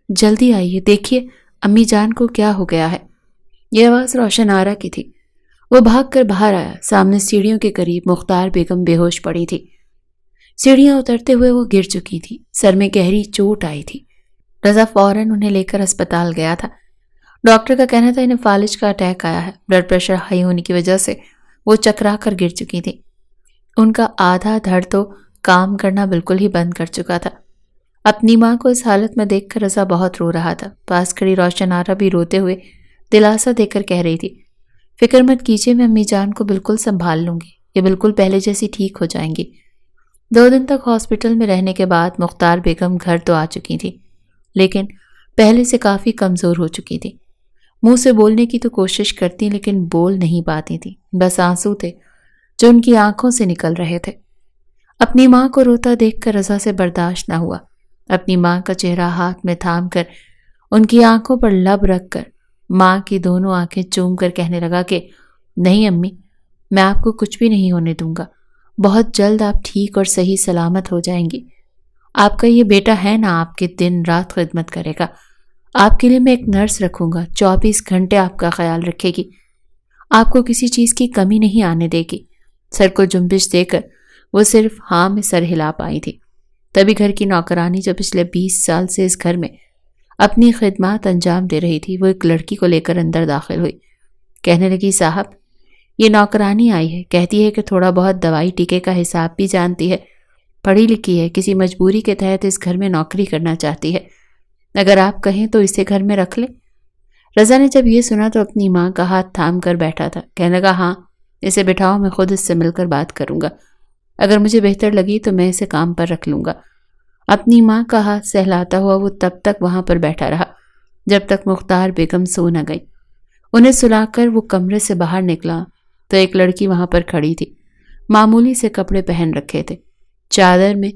جلدی آئیے، دیکھیے امی جان کو کیا ہو گیا ہے. یہ آواز روشن آرا کی تھی. وہ بھاگ کر باہر آیا. سامنے سیڑھیوں کے قریب مختار بیگم بے ہوش پڑی تھی. سیڑھیاں اترتے ہوئے وہ گر چکی تھی، سر میں گہری چوٹ آئی تھی. رضا فوراً انہیں لے کر اسپتال گیا تھا. ڈاکٹر کا کہنا تھا انہیں فالج کا اٹیک آیا ہے. بلڈ پریشر ہائی ہونے کی وجہ سے وہ چکرا کر گر چکی تھی. ان کا آدھا دھڑ تو کام کرنا بالکل ہی بند کر چکا تھا. اپنی ماں کو اس حالت میں دیکھ کر رضا بہت رو رہا تھا. پاس کھڑی روشن آرا بھی روتے ہوئے دلاسا دے کر کہہ رہی تھی، فکر مت کیجیے، میں امی جان کو بالکل سنبھال لوں گی، یہ بالکل پہلے جیسی ٹھیک ہو جائیں گی. 2 دن تک ہاسپٹل میں رہنے کے بعد مختار بیگم گھر تو آ چکی تھی، لیکن پہلے سے کافی کمزور ہو چکی تھی. منہ سے بولنے کی تو کوشش کرتی لیکن بول نہیں پاتی تھی. بس آنسو تھے جو ان کی آنکھوں سے نکل رہے تھے. اپنی ماں کو روتا دیکھ کر رضا سے برداشت نہ ہوا. اپنی ماں کا چہرہ ہاتھ میں تھام کر ان کی آنکھوں پر لب رکھ کر ماں کی دونوں آنکھیں چوم کر کہنے لگا کہ نہیں امی، میں آپ کو کچھ بھی نہیں ہونے دوں گا. بہت جلد آپ ٹھیک اور صحیح سلامت ہو جائیں گی. آپ کا یہ بیٹا ہے نا، آپ کے دن رات خدمت کرے گا. آپ کے لیے میں ایک نرس رکھوں گا، 24 گھنٹے آپ کا خیال رکھے گی، آپ کو کسی چیز کی کمی نہیں آنے دے گی. سر کو جنبش دے کر وہ صرف ہاں میں سر ہلا پائی تھی. تبھی گھر کی نوکرانی جو پچھلے 20 سال سے اس گھر میں اپنی خدمات انجام دے رہی تھی، وہ ایک لڑکی کو لے کر اندر داخل ہوئی. کہنے لگی، صاحب یہ نوکرانی آئی ہے، کہتی ہے کہ تھوڑا بہت دوائی ٹیکے کا حساب بھی جانتی ہے، پڑھی لکھی ہے، کسی مجبوری کے تحت اس گھر میں نوکری کرنا چاہتی ہے، اگر آپ کہیں تو اسے گھر میں رکھ لیں. رضا نے جب یہ سنا تو اپنی ماں کا ہاتھ تھام کر بیٹھا تھا. کہنے لگا، ہاں اسے بٹھاؤ، میں خود اس سے مل کر بات کروں گا، اگر مجھے بہتر لگی تو میں اسے کام پر رکھ لوں گا. اپنی ماں کا ہاتھ سہلاتا ہوا وہ تب تک وہاں پر بیٹھا رہا جب تک مختار بیگم سو نہ گئی. انہیں سلا کر وہ کمرے سے باہر نکلا تو ایک لڑکی وہاں پر کھڑی تھی. معمولی سے کپڑے پہن رکھے تھے، چادر میں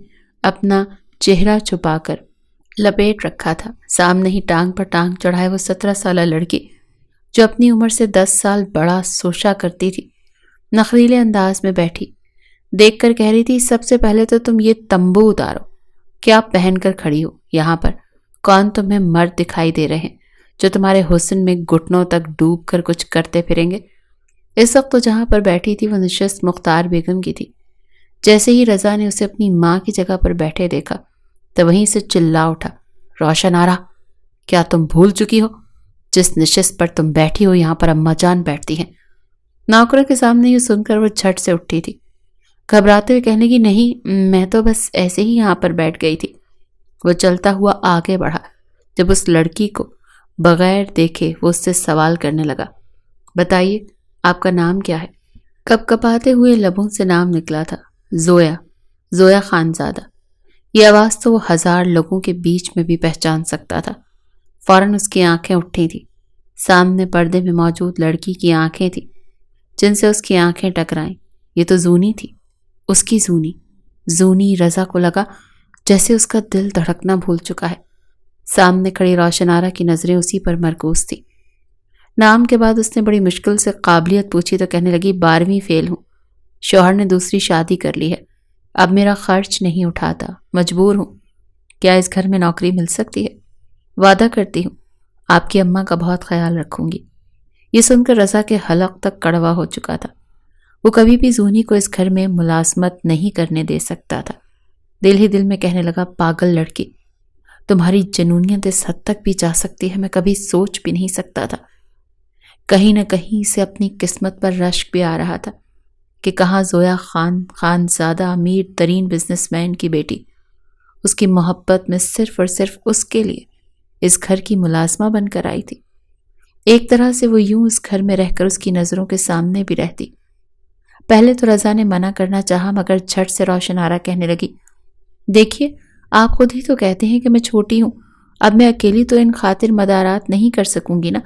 اپنا چہرہ چھپا کر لپیٹ رکھا تھا. سامنے ہی ٹانگ پر ٹانگ چڑھائے وہ 17 سالہ لڑکی جو اپنی عمر سے 10 سال بڑا سوچا کرتی تھی، نخریلے انداز میں بیٹھی دیکھ کر کہہ رہی تھی، سب سے پہلے تو تم یہ تمبو اتارو، کیا پہن کر کھڑی ہو یہاں پر؟ کون تمہیں مرد دکھائی دے رہے ہیں جو تمہارے حسن میں گھٹنوں تک ڈوب کر کچھ کرتے پھریں گے؟ اس وقت تو جہاں پر بیٹھی تھی وہ نشست مختار بیگم کی تھی. جیسے ہی رضا نے اسے اپنی ماں کی جگہ پر بیٹھے دیکھا تو وہیں سے چلا اٹھا، روشن آرا، کیا تم بھول چکی ہو جس نشست پر تم بیٹھی ہو یہاں پر اماں جان بیٹھتی ہیں؟ نوکروں کے سامنے یہ سن کر وہ جھٹ سے اٹھی تھی. گھبراتے ہوئے کہنے لگی نہیں، میں تو بس ایسے ہی یہاں پر بیٹھ گئی تھی۔ وہ چلتا ہوا آگے بڑھا۔ جب اس لڑکی کو بغیر دیکھے وہ اس سے سوال کرنے لگا، بتائیے آپ کا نام کیا ہے؟ کپ کپاتے ہوئے لبوں سے نام نکلا تھا، زویا خانزادہ۔ یہ آواز تو وہ 1000 لوگوں کے بیچ میں بھی پہچان سکتا تھا۔ فوراً اس کی آنکھیں اٹھی تھیں۔ سامنے پردے میں موجود لڑکی کی آنکھیں تھیں جن سے اس کی آنکھیں ٹکرائیں۔ یہ تو زونی تھی، اس کی زونی۔ رضا کو لگا جیسے اس کا دل دھڑکنا بھول چکا ہے۔ سامنے کھڑی روشن آرا کی نظریں اسی پر مرکوز تھی۔ نام کے بعد اس نے بڑی مشکل سے قابلیت پوچھی تو کہنے لگی 12ویں فیل ہوں، شوہر نے دوسری شادی کر لی ہے، اب میرا خرچ نہیں اٹھاتا، مجبور ہوں، کیا اس گھر میں نوکری مل سکتی ہے؟ وعدہ کرتی ہوں آپ کی اماں کا بہت خیال رکھوں گی۔ یہ سن کر رضا کے حلق تک کڑوا ہو چکا تھا۔ وہ کبھی بھی زونی کو اس گھر میں ملازمت نہیں کرنے دے سکتا تھا۔ دل ہی دل میں کہنے لگا پاگل لڑکی، تمہاری جنونیت اس حد تک بھی جا سکتی ہے، میں کبھی سوچ بھی نہیں سکتا تھا۔ کہیں نہ کہیں سے اپنی قسمت پر رشک بھی آ رہا تھا کہ کہاں زویا خانزادہ امیر ترین بزنس مین کی بیٹی اس کی محبت میں صرف اور صرف اس کے لیے اس گھر کی ملازمہ بن کر آئی تھی۔ ایک طرح سے وہ یوں اس گھر میں رہ کر اس کی نظروں کے سامنے بھی رہتی۔ پہلے تو رضا نے منع کرنا چاہا مگر جھٹ سے روشن آرا کہنے لگی، دیکھیے آپ خود ہی تو کہتے ہیں کہ میں چھوٹی ہوں، اب میں اکیلی تو ان خاطر مدارات نہیں کر سکوں گی نا،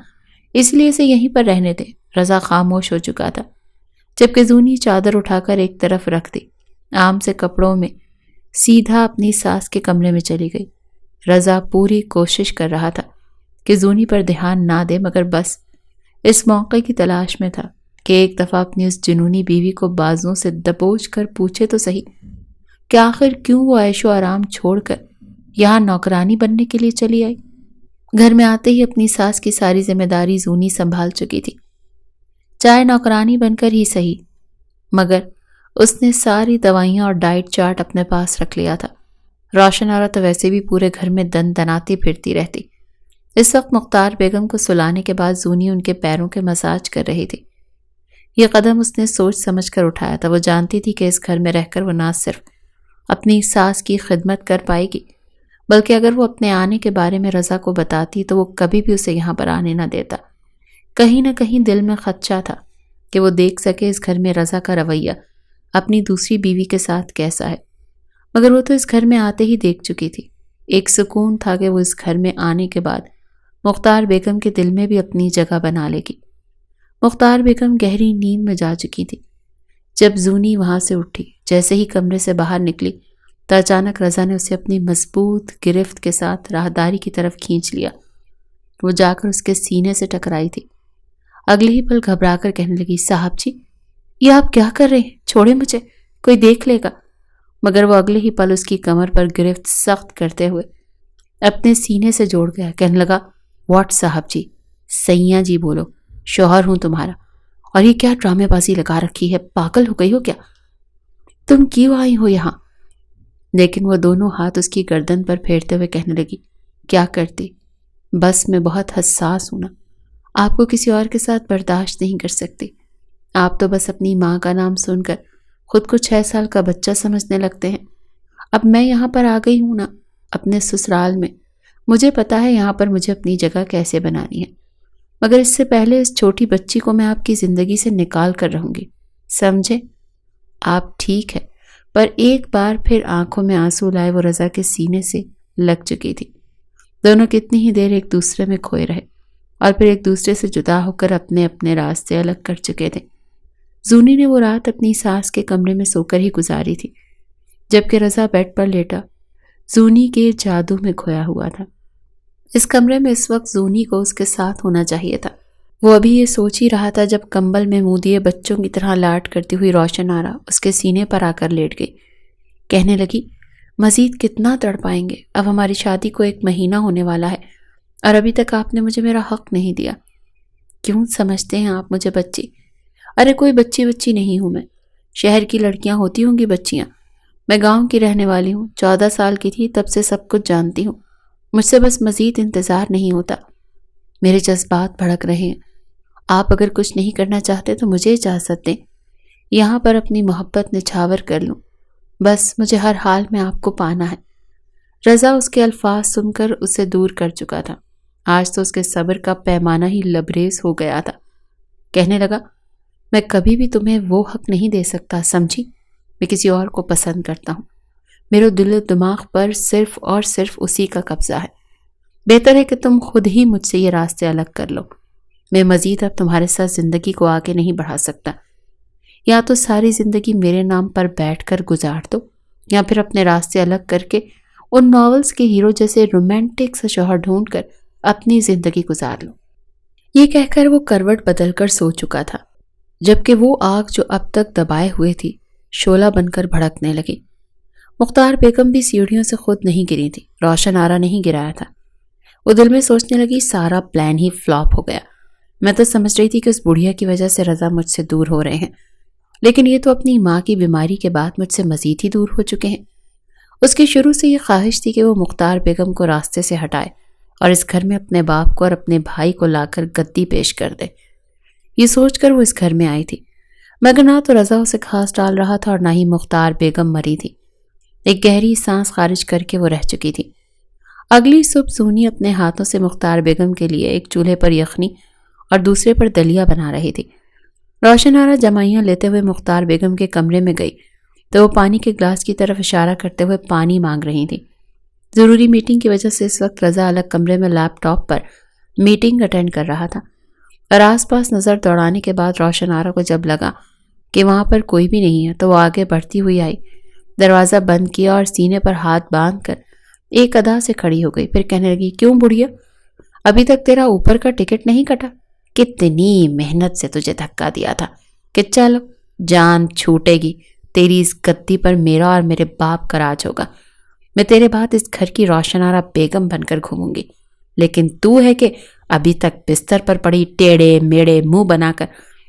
اس لیے اسے یہیں پر رہنے دے۔ رضا خاموش ہو چکا تھا، جبکہ زونی چادر اٹھا کر ایک طرف رکھ دی، عام سے کپڑوں میں سیدھا اپنی ساس کے کمرے میں چلی گئی۔ رضا پوری کوشش کر رہا تھا کہ زونی پر دھیان نہ دے، مگر بس اس موقع کی تلاش میں تھا کہ ایک دفعہ اپنی اس جنونی بیوی کو بازوں سے دبوچ کر پوچھے تو صحیح کہ آخر کیوں وہ عیش و آرام چھوڑ کر یہاں نوکرانی بننے کے لیے چلی آئی۔ گھر میں آتے ہی اپنی ساس کی ساری ذمہ داری زونی سنبھال چکی تھی، چاہے نوکرانی بن کر ہی صحیح، مگر اس نے ساری دوائیاں اور ڈائٹ چارٹ اپنے پاس رکھ لیا تھا۔ روشن آرا تو ویسے بھی پورے گھر میں دن دناتی پھرتی رہتی۔ اس وقت مختار بیگم کو سلانے کے بعد زونی ان کے پیروں کے مساج کر رہی تھی۔ یہ قدم اس نے سوچ سمجھ کر اٹھایا تھا۔ وہ جانتی تھی کہ اس گھر میں رہ کر وہ نہ صرف اپنی ساس کی خدمت کر پائے گی، بلکہ اگر وہ اپنے آنے کے بارے میں رضا کو بتاتی تو وہ کبھی بھی اسے یہاں پر آنے نہ دیتا۔ کہیں نہ کہیں دل میں خدشہ تھا کہ وہ دیکھ سکے اس گھر میں رضا کا رویہ اپنی دوسری بیوی کے ساتھ کیسا ہے، مگر وہ تو اس گھر میں آتے ہی دیکھ چکی تھی۔ ایک سکون تھا کہ وہ اس گھر میں آنے کے بعد مختار بیگم کے دل میں بھی اپنی جگہ بنا لے گی۔ مختار بیگم گہری نیند میں جا چکی تھی جب زونی وہاں سے اٹھی۔ جیسے ہی کمرے سے باہر نکلی تو اچانک رضا نے اسے اپنی مضبوط گرفت کے ساتھ راہداری کی طرف کھینچ لیا۔ وہ جا کر اس کے سینے سے ٹکرائی تھی۔ اگلے ہی پل گھبرا کر کہنے لگی، صاحب جی یہ آپ کیا کر رہے ہیں؟ چھوڑے مجھے، کوئی دیکھ لے گا۔ مگر وہ اگلے ہی پل اس کی کمر پر گرفت سخت کرتے ہوئے اپنے سینے سے جوڑ گیا۔ کہنے لگا، واٹ صاحب جی؟ سیاں جی بولو، شوہر ہوں تمہارا، اور یہ کیا ڈرامے بازی لگا رکھی ہے؟ پاگل ہو گئی ہو کیا؟ تم کیوں آئی ہو یہاں؟ لیکن وہ دونوں ہاتھ اس کی گردن پر پھیرتے ہوئے کہنے لگی، کیا کرتی، بس میں بہت حساس ہوں نا، آپ کو کسی اور کے ساتھ برداشت نہیں کر سکتی۔ آپ تو بس اپنی ماں کا نام سن کر خود کو 6 سال کا بچہ سمجھنے لگتے ہیں۔ اب میں یہاں پر آ گئی ہوں نا اپنے سسرال میں، مجھے پتا ہے یہاں پر مجھے اپنی جگہ کیسے بنانی ہے، مگر اس سے پہلے اس چھوٹی بچی کو میں آپ کی زندگی سے نکال کر رہوں گی، سمجھے؟ آپ ٹھیک ہے، پر ایک بار پھر آنکھوں میں آنسو لائے وہ رضا کے سینے سے لگ چکی تھی۔ دونوں کتنی ہی دیر ایک دوسرے میں کھوئے رہے اور پھر ایک دوسرے سے جدا ہو کر اپنے اپنے راستے الگ کر چکے تھے۔ زونی نے وہ رات اپنی ساس کے کمرے میں سو کر ہی گزاری تھی، جبکہ رضا بیڈ پر لیٹا زونی کے جادو میں کھویا ہوا تھا۔ اس کمرے میں اس وقت زونی کو اس کے ساتھ ہونا چاہیے تھا۔ وہ ابھی یہ سوچ ہی رہا تھا جب کمبل میں منہ دیے بچوں کی طرح لاڈ کرتی ہوئی روشن آرا اس کے سینے پر آ کر لیٹ گئی۔ کہنے لگی، مزید کتنا تڑپائیں گے؟ اب ہماری شادی کو 1 مہینہ ہونے والا ہے اور ابھی تک آپ نے مجھے میرا حق نہیں دیا۔ کیوں سمجھتے ہیں آپ مجھے بچی؟ ارے کوئی بچی نہیں ہوں میں، شہر کی لڑکیاں ہوتی ہوں گی بچیاں، میں گاؤں کی رہنے والی ہوں، 14 سال کی تھی تب سے سب کچھ جانتی ہوں، مجھ سے بس مزید انتظار نہیں ہوتا۔ میرے جذبات بھڑک رہے ہیں، آپ اگر کچھ نہیں کرنا چاہتے تو مجھے اجازت دیں، یہاں پر اپنی محبت نچھاور کر لوں، بس مجھے ہر حال میں آپ کو پانا ہے۔ رضا اس کے الفاظ سن کر اسے دور کر چکا تھا۔ آج تو اس کے صبر کا پیمانہ ہی لبریز ہو گیا تھا۔ کہنے لگا، میں کبھی بھی تمہیں وہ حق نہیں دے سکتا، سمجھی؟ میں کسی اور کو پسند کرتا ہوں۔ میرے دل و دماغ پر صرف اور صرف اسی کا قبضہ ہے۔ بہتر ہے کہ تم خود ہی مجھ سے یہ راستے الگ کر لو۔ میں مزید اب تمہارے ساتھ زندگی کو آگے نہیں بڑھا سکتا۔ یا تو ساری زندگی میرے نام پر بیٹھ کر گزار دو، یا پھر اپنے راستے الگ کر کے ان ناولز کے ہیرو جیسے رومانٹک سے شوہر ڈھونڈ کر اپنی زندگی گزار لو۔ یہ کہہ کر وہ کروٹ بدل کر سو چکا تھا، جبکہ وہ آگ جو اب تک دبائے ہوئے تھی شعلہ بن کر بھڑکنے لگی۔ مختار بیگم بھی سیڑھیوں سے خود نہیں گری تھی، روشن آرا نہیں گرایا تھا۔ وہ دل میں سوچنے لگی، سارا پلان ہی فلاپ ہو گیا۔ میں تو سمجھ رہی تھی کہ اس بڑھیا کی وجہ سے رضا مجھ سے دور ہو رہے ہیں، لیکن یہ تو اپنی ماں کی بیماری کے بعد مجھ سے مزید ہی دور ہو چکے ہیں۔ اس کی شروع سے یہ خواہش تھی کہ وہ مختار بیگم کو راستے سے ہٹائے اور اس گھر میں اپنے باپ کو اور اپنے بھائی کو لا کر گدی پیش کر دے۔ یہ سوچ کر وہ اس گھر میں آئی تھی، مگر نہ تو رضا اسے گھاس ڈال رہا تھا اور نہ ہی مختار بیگم مری تھی۔ ایک گہری سانس خارج کر کے وہ رہ چکی تھی۔ اگلی صبح زونی اپنے ہاتھوں سے مختار بیگم کے لیے ایک چولہے پر یخنی اور دوسرے پر دلیا بنا رہی تھی۔ روشن آرا جمائیاں لیتے ہوئے مختار بیگم کے کمرے میں گئی تو وہ پانی کے گلاس کی طرف اشارہ کرتے ہوئے پانی مانگ رہی تھی۔ ضروری میٹنگ کی وجہ سے اس وقت رضا الگ کمرے میں لیپ ٹاپ پر میٹنگ اٹینڈ کر رہا تھا، اور آس پاس نظر دوڑانے کے بعد روشن آرا کو جب لگا کہ وہاں پر کوئی بھی نہیں ہے تو وہ آگے بڑھتی ہوئی آئی، دروازہ بند کیا اور سینے پر ہاتھ باندھ کر ایک ادا سے کھڑی ہو گئی۔ پھر کہنے لگی، کیوں بڑھیا، ابھی تک تیرا اوپر کا ٹکٹ نہیں کٹا؟ کتنی محنت سے تجھے دھکا دیا تھا کہ چلو جان چھوٹے گی، تیری اس گدی پر میرا اور میرے باپ کا راج ہوگا۔ میں تیرے بعد اس گھر کی روشن آرا بیگم بن کر گھوموں گی، لیکن تو ہے کہ ابھی تک بستر پر پڑی ٹیڑے میڑے منہ بنا کر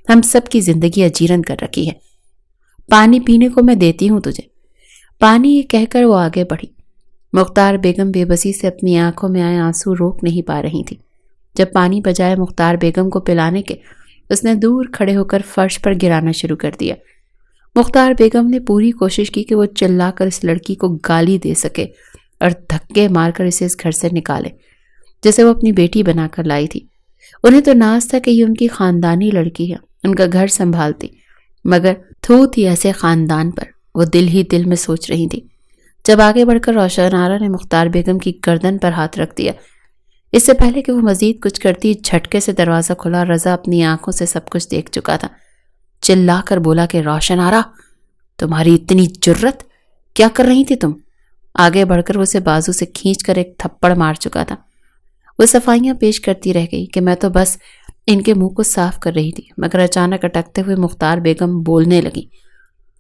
ہم سب کی زندگی اجیرن کر رکھی ہے۔ پانی پینے کو میں دیتی ہوں تجھے۔ پانی، یہ کہہ کر وہ آگے بڑھی۔ مختار بیگم بے بسی سے اپنی آنکھوں میں آئے آنسو روک نہیں پا رہی تھی۔ جب پانی بجائے مختار بیگم کو پلانے کے، اس نے دور کھڑے ہو کر فرش پر گرانا شروع کر دیا۔ مختار بیگم نے پوری کوشش کی کہ وہ چلا کر اس لڑکی کو گالی دے سکے اور دھکے مار کر اسے اس گھر سے نکالے جیسے وہ اپنی بیٹی بنا کر لائی تھی۔ انہیں تو ناز تھا کہ یہ ان کی خاندانی لڑکی ہے، ان کا گھر سنبھالتی، مگر تھو تھی ایسے خاندان پر، وہ دل ہی دل میں سوچ رہی تھی۔ جب آگے بڑھ کر روشن آرا نے مختار بیگم کی گردن پر ہاتھ رکھ دیا، اس سے پہلے کہ وہ مزید کچھ کرتی، جھٹکے سے دروازہ کھلا۔ رضا اپنی آنکھوں سے سب کچھ دیکھ چکا تھا۔ چلا کر بولا کہ روشن آرا، تمہاری اتنی جرت، کیا کر رہی تھی تم؟ آگے بڑھ کر وہ اسے بازو سے کھینچ کر ایک تھپڑ مار چکا تھا۔ وہ صفائیاں پیش کرتی رہ گئی کہ میں تو بس ان کے منہ کو صاف کر رہی تھی، مگر اچانک اٹکتے ہوئے مختار بیگم بولنے لگی۔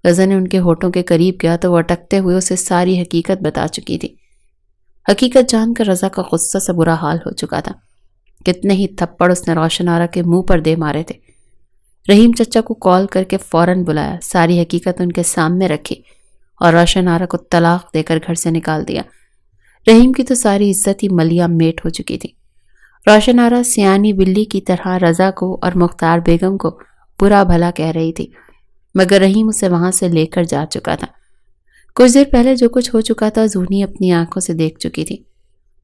رضا نے ان کے ہونٹوں کے قریب گیا تو وہ اٹکتے ہوئے اسے ساری حقیقت بتا چکی تھی۔ حقیقت جان کر رضا کا غصہ سے برا حال ہو چکا تھا۔ کتنے ہی تھپڑ اس نے روشن آرا کے منہ پر دے مارے تھے۔ رحیم چچا کو کال کر کے فوراً بلایا، ساری حقیقت ان کے سامنے رکھی اور روشن آرا کو طلاق دے کر گھر سے نکال دیا۔ رحیم کی تو ساری عزت ہی ملیا میٹ ہو چکی تھی۔ روشن آرا سیانی بلی کی طرح رضا کو اور مختار بیگم کو برا بھلا کہہ رہی تھی، مگر رحیم اسے وہاں سے لے کر جا چکا تھا۔ کچھ دیر پہلے جو کچھ ہو چکا تھا زونی اپنی آنکھوں سے دیکھ چکی تھی۔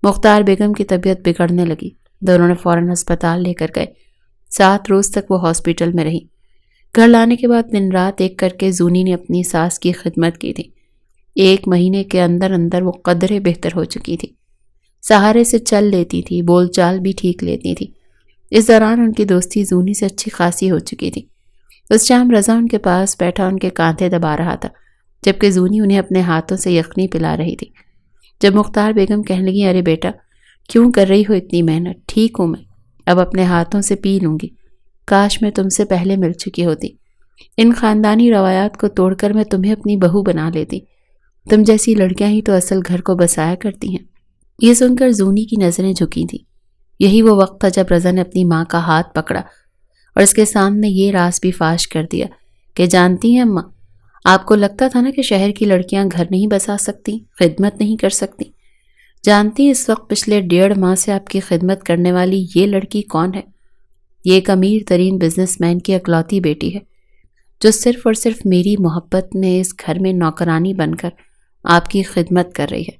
مختار بیگم کی طبیعت بگڑنے لگی، دونوں نے فوراً ہسپتال لے کر گئے۔ 7 روز تک وہ ہاسپٹل میں رہی۔ گھر لانے کے بعد دن رات ایک کر کے زونی نے اپنی ساس کی خدمت کی تھی۔ 1 مہینے کے اندر اندر وہ قدرے بہتر ہو چکی تھی، سہارے سے چل لیتی تھی، بول چال بھی ٹھیک لیتی تھی۔ اس دوران ان کی دوستی زونی سے اچھی خاصی ہو چکی تھی۔ اس شام رضا ان کے پاس بیٹھا ان کے کاندھے دبا رہا تھا، جبکہ زونی انہیں اپنے ہاتھوں سے یخنی پلا رہی تھی۔ جب مختار بیگم کہنے لگی، ارے بیٹا کیوں کر رہی ہو اتنی محنت؟ ٹھیک ہوں میں، اب اپنے ہاتھوں سے پی لوں گی، کاش میں تم سے پہلے مل چکی ہوتی، ان خاندانی روایات کو توڑ کر میں تمہیں اپنی بہو بنا لیتی، تم جیسی لڑکیاں ہی تو اصل گھر کو بسایا کرتی ہیں۔ یہ سن کر زونی کی نظریں جھکی تھیں۔ یہی وہ وقت تھا جب رضا نے اپنی ماں کا ہاتھ پکڑا اور اس کے سامنے یہ راز بھی فاش کر دیا کہ جانتی ہیں اماں، آپ کو لگتا تھا نا کہ شہر کی لڑکیاں گھر نہیں بسا سکتی، خدمت نہیں کر سکتی۔ جانتی ہیں اس وقت پچھلے 1.5 ماہ سے آپ کی خدمت کرنے والی یہ لڑکی کون ہے؟ یہ ایک امیر ترین بزنس مین کی اکلوتی بیٹی ہے۔ جو صرف اور صرف میری محبت میں اس گھر میں نوکرانی بن کر آپ کی خدمت کر رہی ہے۔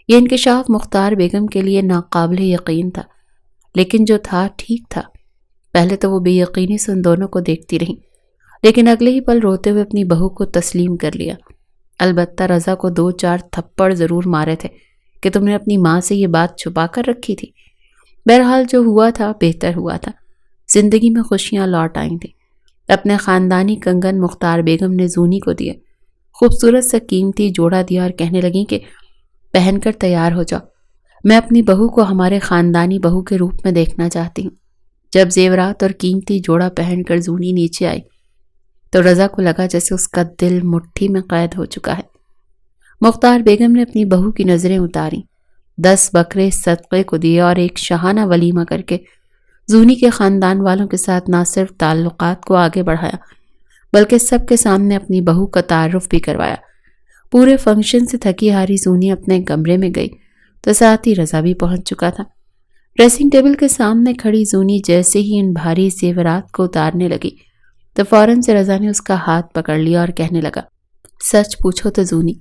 یہ انکشاف مختار بیگم کے لیے ناقابل یقین تھا، لیکن جو تھا ٹھیک تھا۔ پہلے تو وہ بے یقینی سے ان دونوں کو دیکھتی رہیں، لیکن اگلے ہی پل روتے ہوئے اپنی بہو کو تسلیم کر لیا۔ البتہ رضا کو 2-4 تھپڑ ضرور مارے تھے کہ تم نے اپنی ماں سے یہ بات چھپا کر رکھی تھی۔ بہرحال جو ہوا تھا بہتر ہوا تھا، زندگی میں خوشیاں لوٹ آئیں تھیں۔ اپنے خاندانی کنگن مختار بیگم نے زونی کو دیے، خوبصورت سا قیمتی جوڑا دیا اور کہنے لگیں کہ پہن کر تیار ہو جاؤ، میں اپنی بہو کو ہمارے خاندانی بہو کے روپ میں دیکھنا چاہتی ہوں۔ جب زیورات اور قیمتی جوڑا پہن کر زونی نیچے آئی تو رضا کو لگا جیسے اس کا دل مٹھی میں قید ہو چکا ہے۔ مختار بیگم نے اپنی بہو کی نظریں اتاریں، 10 بکرے صدقے کو دیے اور ایک شاہانہ ولیمہ کر کے زونی کے خاندان والوں کے ساتھ نہ صرف تعلقات کو آگے بڑھایا بلکہ سب کے سامنے اپنی بہو کا تعارف بھی کروایا۔ پورے فنکشن سے تھکی ہاری زونی اپنے کمرے میں گئی تو ساتھ ہی رضا بھی پہنچ چکا تھا۔ ڈریسنگ ٹیبل کے سامنے کھڑی زونی جیسے ہی ان بھاری زیورات کو اتارنے لگی تو فوراً سے رضا نے اس کا ہاتھ پکڑ لیا اور کہنے لگا، سچ پوچھو تو زونی،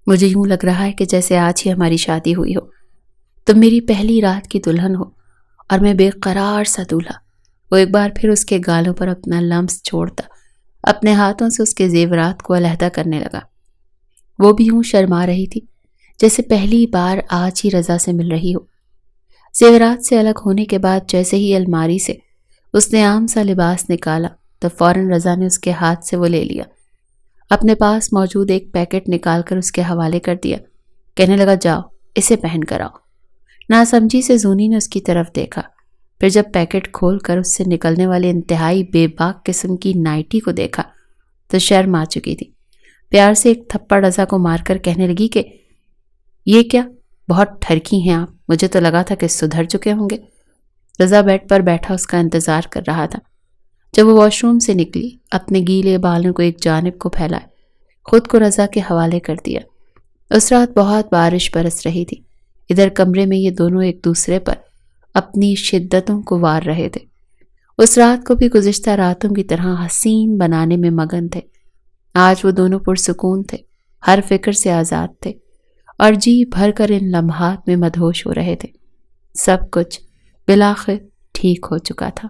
مجھے یوں لگ رہا ہے کہ جیسے آج ہی ہماری شادی ہوئی ہو۔ تم میری پہلی رات کی دلہن ہو اور میں بے قرار سا دولہا۔ وہ ایک بار پھر اس کے گالوں پر اپنا لمس چھوڑتا اپنے ہاتھوں سے اس کے زیورات کو علیحدہ کرنے لگا۔ وہ بھی یوں شرما رہی تھی جیسے پہلی بار آج ہی رضا سے مل رہی ہو۔ زیورات سے الگ ہونے کے بعد جیسے ہی الماری سے اس نے عام سا لباس نکالا تو فوراً رضا نے اس کے ہاتھ سے وہ لے لیا، اپنے پاس موجود ایک پیکٹ نکال کر اس کے حوالے کر دیا، کہنے لگا جاؤ اسے پہن کر آؤ۔ ناسمجھی سے زونی نے اس کی طرف دیکھا، پھر جب پیکٹ کھول کر اس سے نکلنے والے انتہائی بے باک قسم کی نائٹی کو دیکھا تو شرم آ چکی تھی۔ پیار سے ایک تھپڑ رضا کو مار کر کہنے لگی کہ یہ کیا، بہت ٹھرکی ہیں آپ، مجھے تو لگا تھا کہ سدھر چکے ہوں گے۔ رضا بیڈ پر بیٹھا اس کا انتظار کر رہا تھا۔ جب وہ واش روم سے نکلی، اپنے گیلے بالوں کو ایک جانب کو پھیلائے، خود کو رضا کے حوالے کر دیا۔ اس رات بہت بارش برس رہی تھی۔ ادھر کمرے میں یہ دونوں ایک دوسرے پر اپنی شدتوں کو وار رہے تھے۔ اس رات کو بھی گزشتہ راتوں کی طرح حسین بنانے میں مگن تھے۔ آج وہ دونوں پرسکون تھے، ہر فکر سے آزاد تھے اور جی بھر کر ان لمحات میں مدہوش ہو رہے تھے۔ سب کچھ بالآخر ٹھیک ہو چکا تھا۔